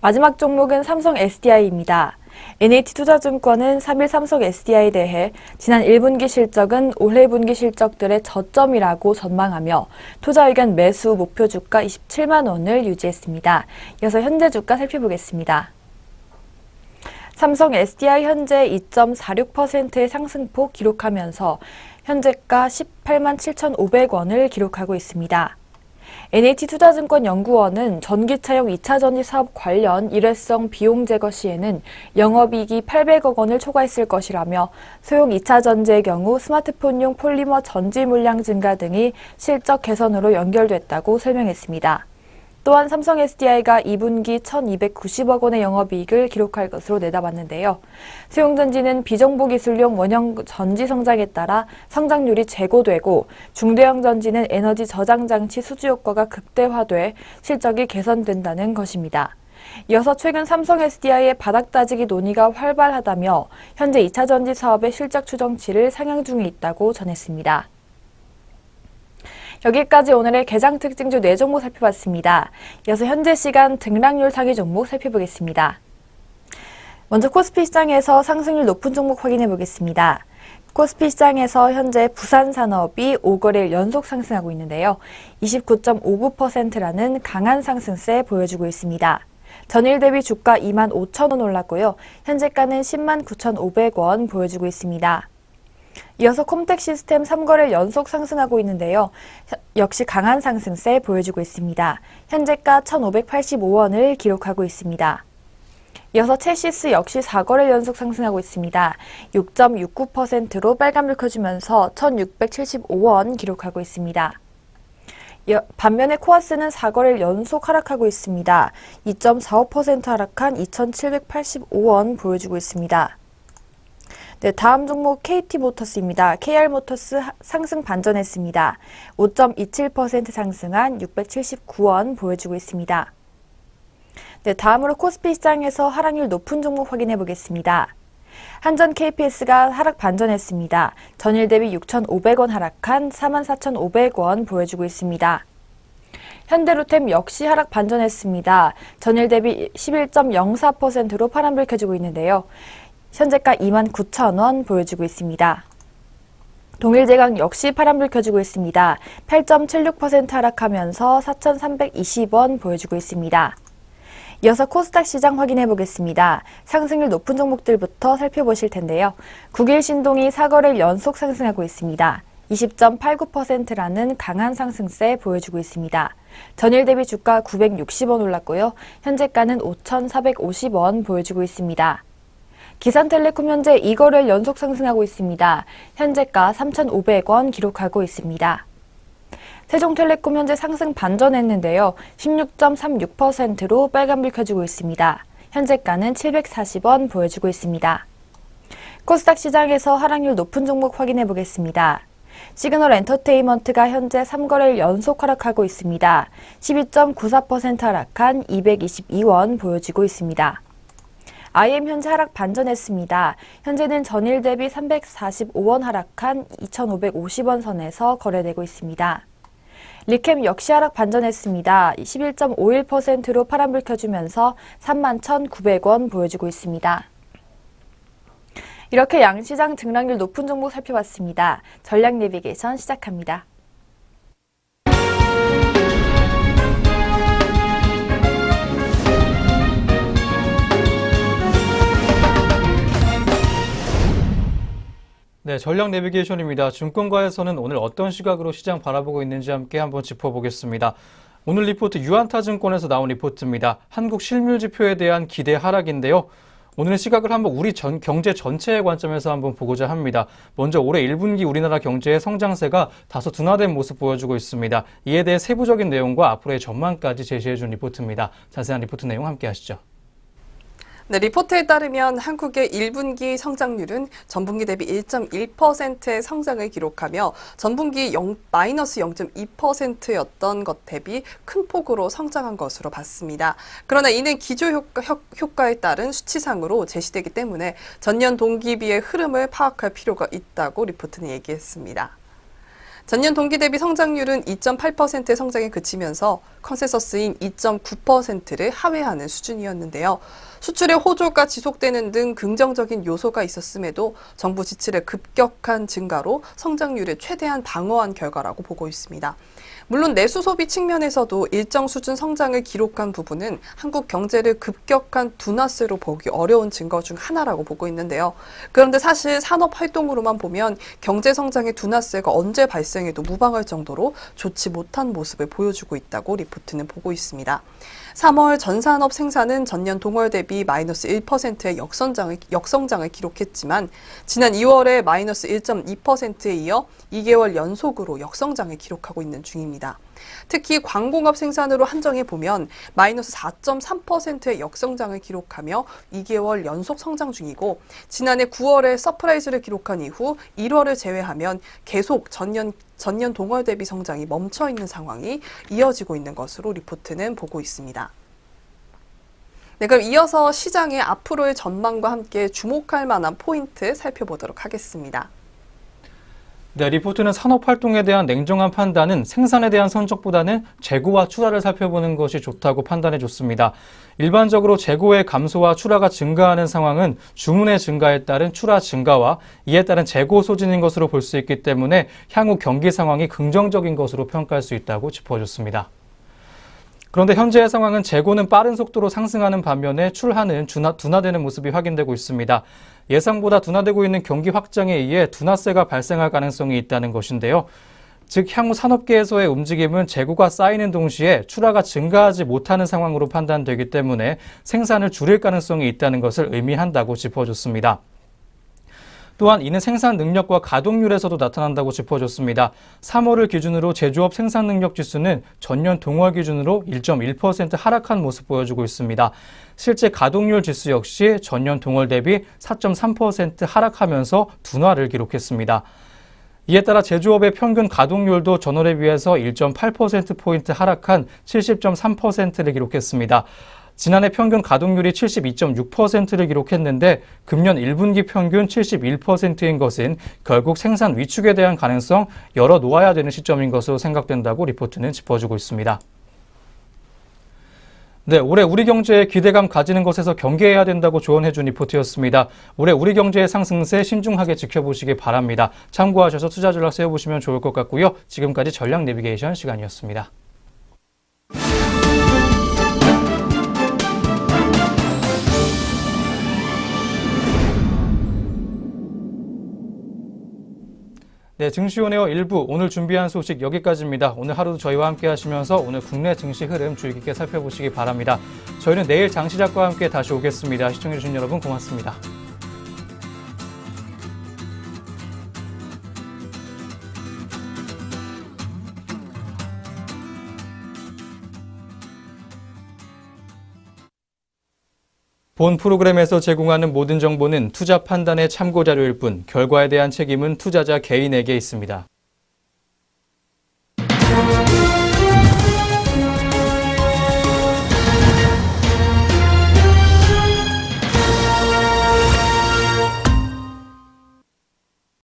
마지막 종목은 삼성 SDI입니다. NH투자증권은 3일 삼성 SDI에 대해 지난 1분기 실적은 올해 분기 실적들의 저점이라고 전망하며 투자 의견 매수 목표 주가 27만 원을 유지했습니다. 이어서 현재 주가 살펴보겠습니다. 삼성 SDI 현재 2.46%의 상승폭 기록하면서 현재가 18만 7,500원을 기록하고 있습니다. NH투자증권연구원은 전기차용 2차 전지 사업 관련 일회성 비용 제거 시에는 영업이익이 800억 원을 초과했을 것이라며 소형 2차 전지의 경우 스마트폰용 폴리머 전지 물량 증가 등이 실적 개선으로 연결됐다고 설명했습니다. 또한 삼성 SDI가 2분기 1,290억 원의 영업이익을 기록할 것으로 내다봤는데요. 소형전지는 비정보 기술용 원형 전지 성장에 따라 성장률이 제고되고 중대형 전지는 에너지 저장 장치 수주 효과가 극대화돼 실적이 개선된다는 것입니다. 이어서 최근 삼성 SDI의 바닥 따지기 논의가 활발하다며 현재 2차 전지 사업의 실적 추정치를 상향 중에 있다고 전했습니다. 여기까지 오늘의 개장 특징주 4종목 살펴봤습니다. 이어서 현재 시간 등락률 상위 종목 살펴보겠습니다. 먼저 코스피 시장에서 상승률 높은 종목 확인해 보겠습니다. 코스피 시장에서 현재 부산산업이 5거래일 연속 상승하고 있는데요. 29.59%라는 강한 상승세 보여주고 있습니다. 전일 대비 주가 25,000원 올랐고요. 현재가는 109,500원 보여주고 있습니다. 이어서 콤텍 시스템 3거래일 연속 상승하고 있는데요. 역시 강한 상승세 보여주고 있습니다. 현재가 1,585원을 기록하고 있습니다. 이어서 체시스 역시 4거래일 연속 상승하고 있습니다. 6.69%로 빨간불 켜주면서 1,675원 기록하고 있습니다. 반면에 코아스는 4거래일 연속 하락하고 있습니다. 2.45% 하락한 2,785원 보여주고 있습니다. 네, 다음 종목 KT모터스입니다. KR모터스 상승 반전했습니다. 5.27% 상승한 679원 보여주고 있습니다. 네, 다음으로 코스피 시장에서 하락률 높은 종목 확인해 보겠습니다. 한전 KPS가 하락 반전했습니다. 전일 대비 6,500원 하락한 44,500원 보여주고 있습니다. 현대로템 역시 하락 반전했습니다. 전일 대비 11.04%로 파란불 켜지고 있는데요. 현재가 29,000원 보여주고 있습니다. 동일제강 역시 파란불 켜주고 있습니다. 8.76% 하락하면서 4,320원 보여주고 있습니다. 이어서 코스닥 시장 확인해 보겠습니다. 상승률 높은 종목들부터 살펴보실 텐데요. 국일신동이 4거래일 연속 상승하고 있습니다. 20.89%라는 강한 상승세 보여주고 있습니다. 전일 대비 주가 960원 올랐고요. 현재가는 5,450원 보여주고 있습니다. 기산텔레콤 현재 2거래일 연속 상승하고 있습니다. 현재가 3,500원 기록하고 있습니다. 세종텔레콤 현재 상승 반전했는데요. 16.36%로 빨간불 켜지고 있습니다. 현재가는 740원 보여주고 있습니다. 코스닥 시장에서 하락률 높은 종목 확인해 보겠습니다. 시그널 엔터테인먼트가 현재 3거래일 연속 하락하고 있습니다. 12.94% 하락한 222원 보여지고 있습니다. IM 현재 하락 반전했습니다. 현재는 전일 대비 345원 하락한 2,550원 선에서 거래되고 있습니다. 리캠 역시 하락 반전했습니다. 11.51%로 파란불 켜주면서 31,900원 보여주고 있습니다. 이렇게 양시장 등락률 높은 종목 살펴봤습니다. 전략 내비게이션 시작합니다. 네, 전략 내비게이션입니다. 증권가에서는 오늘 어떤 시각으로 시장 바라보고 있는지 함께 한번 짚어보겠습니다. 오늘 리포트 유한타증권에서 나온 리포트입니다. 한국 실물 지표에 대한 기대 하락인데요. 오늘의 시각을 한번 우리 경제 전체의 관점에서 한번 보고자 합니다. 먼저 올해 1분기 우리나라 경제의 성장세가 다소 둔화된 모습 보여주고 있습니다. 이에 대해 세부적인 내용과 앞으로의 전망까지 제시해준 리포트입니다. 자세한 리포트 내용 함께 하시죠. 네, 리포트에 따르면 한국의 1분기 성장률은 전분기 대비 1.1%의 성장을 기록하며 전분기 마이너스 0.2%였던 것 대비 큰 폭으로 성장한 것으로 봤습니다. 그러나 이는 기조효과에 따른 수치상으로 제시되기 때문에 전년 동기비의 흐름을 파악할 필요가 있다고 리포트는 얘기했습니다. 전년 동기 대비 성장률은 2.8%의 성장에 그치면서 컨센서스인 2.9%를 하회하는 수준이었는데요. 수출의 호조가 지속되는 등 긍정적인 요소가 있었음에도 정부 지출의 급격한 증가로 성장률을 최대한 방어한 결과라고 보고 있습니다. 물론 내수 소비 측면에서도 일정 수준 성장을 기록한 부분은 한국 경제를 급격한 둔화세로 보기 어려운 증거 중 하나라고 보고 있는데요. 그런데 사실 산업 활동으로만 보면 경제 성장의 둔화세가 언제 발생해도 무방할 정도로 좋지 못한 모습을 보여주고 있다고 리포트는 보고 있습니다. 3월 전산업 생산은 전년 동월 대비 마이너스 1%의 역성장을 기록했지만 지난 2월에 마이너스 1.2%에 이어 2개월 연속으로 역성장을 기록하고 있는 중입니다. 특히 광공업 생산으로 한정해 보면 마이너스 4.3%의 역성장을 기록하며 2개월 연속 성장 중이고 지난해 9월에 서프라이즈를 기록한 이후 1월을 제외하면 계속 전년 동월 대비 성장이 멈춰 있는 상황이 이어지고 있는 것으로 리포트는 보고 있습니다. 네, 그럼 이어서 시장의 앞으로의 전망과 함께 주목할 만한 포인트 살펴보도록 하겠습니다. 네, 리포트는 산업활동에 대한 냉정한 판단은 생산에 대한 선적보다는 재고와 출하를 살펴보는 것이 좋다고 판단해 줬습니다. 일반적으로 재고의 감소와 출하가 증가하는 상황은 주문의 증가에 따른 출하 증가와 이에 따른 재고 소진인 것으로 볼 수 있기 때문에 향후 경기 상황이 긍정적인 것으로 평가할 수 있다고 짚어줬습니다. 그런데 현재의 상황은 재고는 빠른 속도로 상승하는 반면에 출하는 둔화되는 모습이 확인되고 있습니다. 예상보다 둔화되고 있는 경기 확장에 의해 둔화세가 발생할 가능성이 있다는 것인데요. 즉 향후 산업계에서의 움직임은 재고가 쌓이는 동시에 출하가 증가하지 못하는 상황으로 판단되기 때문에 생산을 줄일 가능성이 있다는 것을 의미한다고 짚어줬습니다. 또한 이는 생산 능력과 가동률에서도 나타난다고 짚어줬습니다. 3월을 기준으로 제조업 생산 능력 지수는 전년 동월 기준으로 1.1% 하락한 모습 보여주고 있습니다. 실제 가동률 지수 역시 전년 동월 대비 4.3% 하락하면서 둔화를 기록했습니다. 이에 따라 제조업의 평균 가동률도 전월에 비해서 1.8%포인트 하락한 70.3%를 기록했습니다. 지난해 평균 가동률이 72.6%를 기록했는데 금년 1분기 평균 71%인 것은 결국 생산 위축에 대한 가능성 열어놓아야 되는 시점인 것으로 생각된다고 리포트는 짚어주고 있습니다. 네, 올해 우리 경제에 기대감 가지는 것에서 경계해야 된다고 조언해준 리포트였습니다. 올해 우리 경제의 상승세 신중하게 지켜보시기 바랍니다. 참고하셔서 투자 전략 세워보시면 좋을 것 같고요. 지금까지 전략 내비게이션 시간이었습니다. 네, 증시온에어 1부 오늘 준비한 소식 여기까지입니다. 오늘 하루도 저희와 함께 하시면서 오늘 국내 증시 흐름 주의 깊게 살펴보시기 바랍니다. 저희는 내일 장 시작과 함께 다시 오겠습니다. 시청해주신 여러분 고맙습니다. 본 프로그램에서 제공하는 모든 정보는 투자 판단의 참고 자료일 뿐 결과에 대한 책임은 투자자 개인에게 있습니다.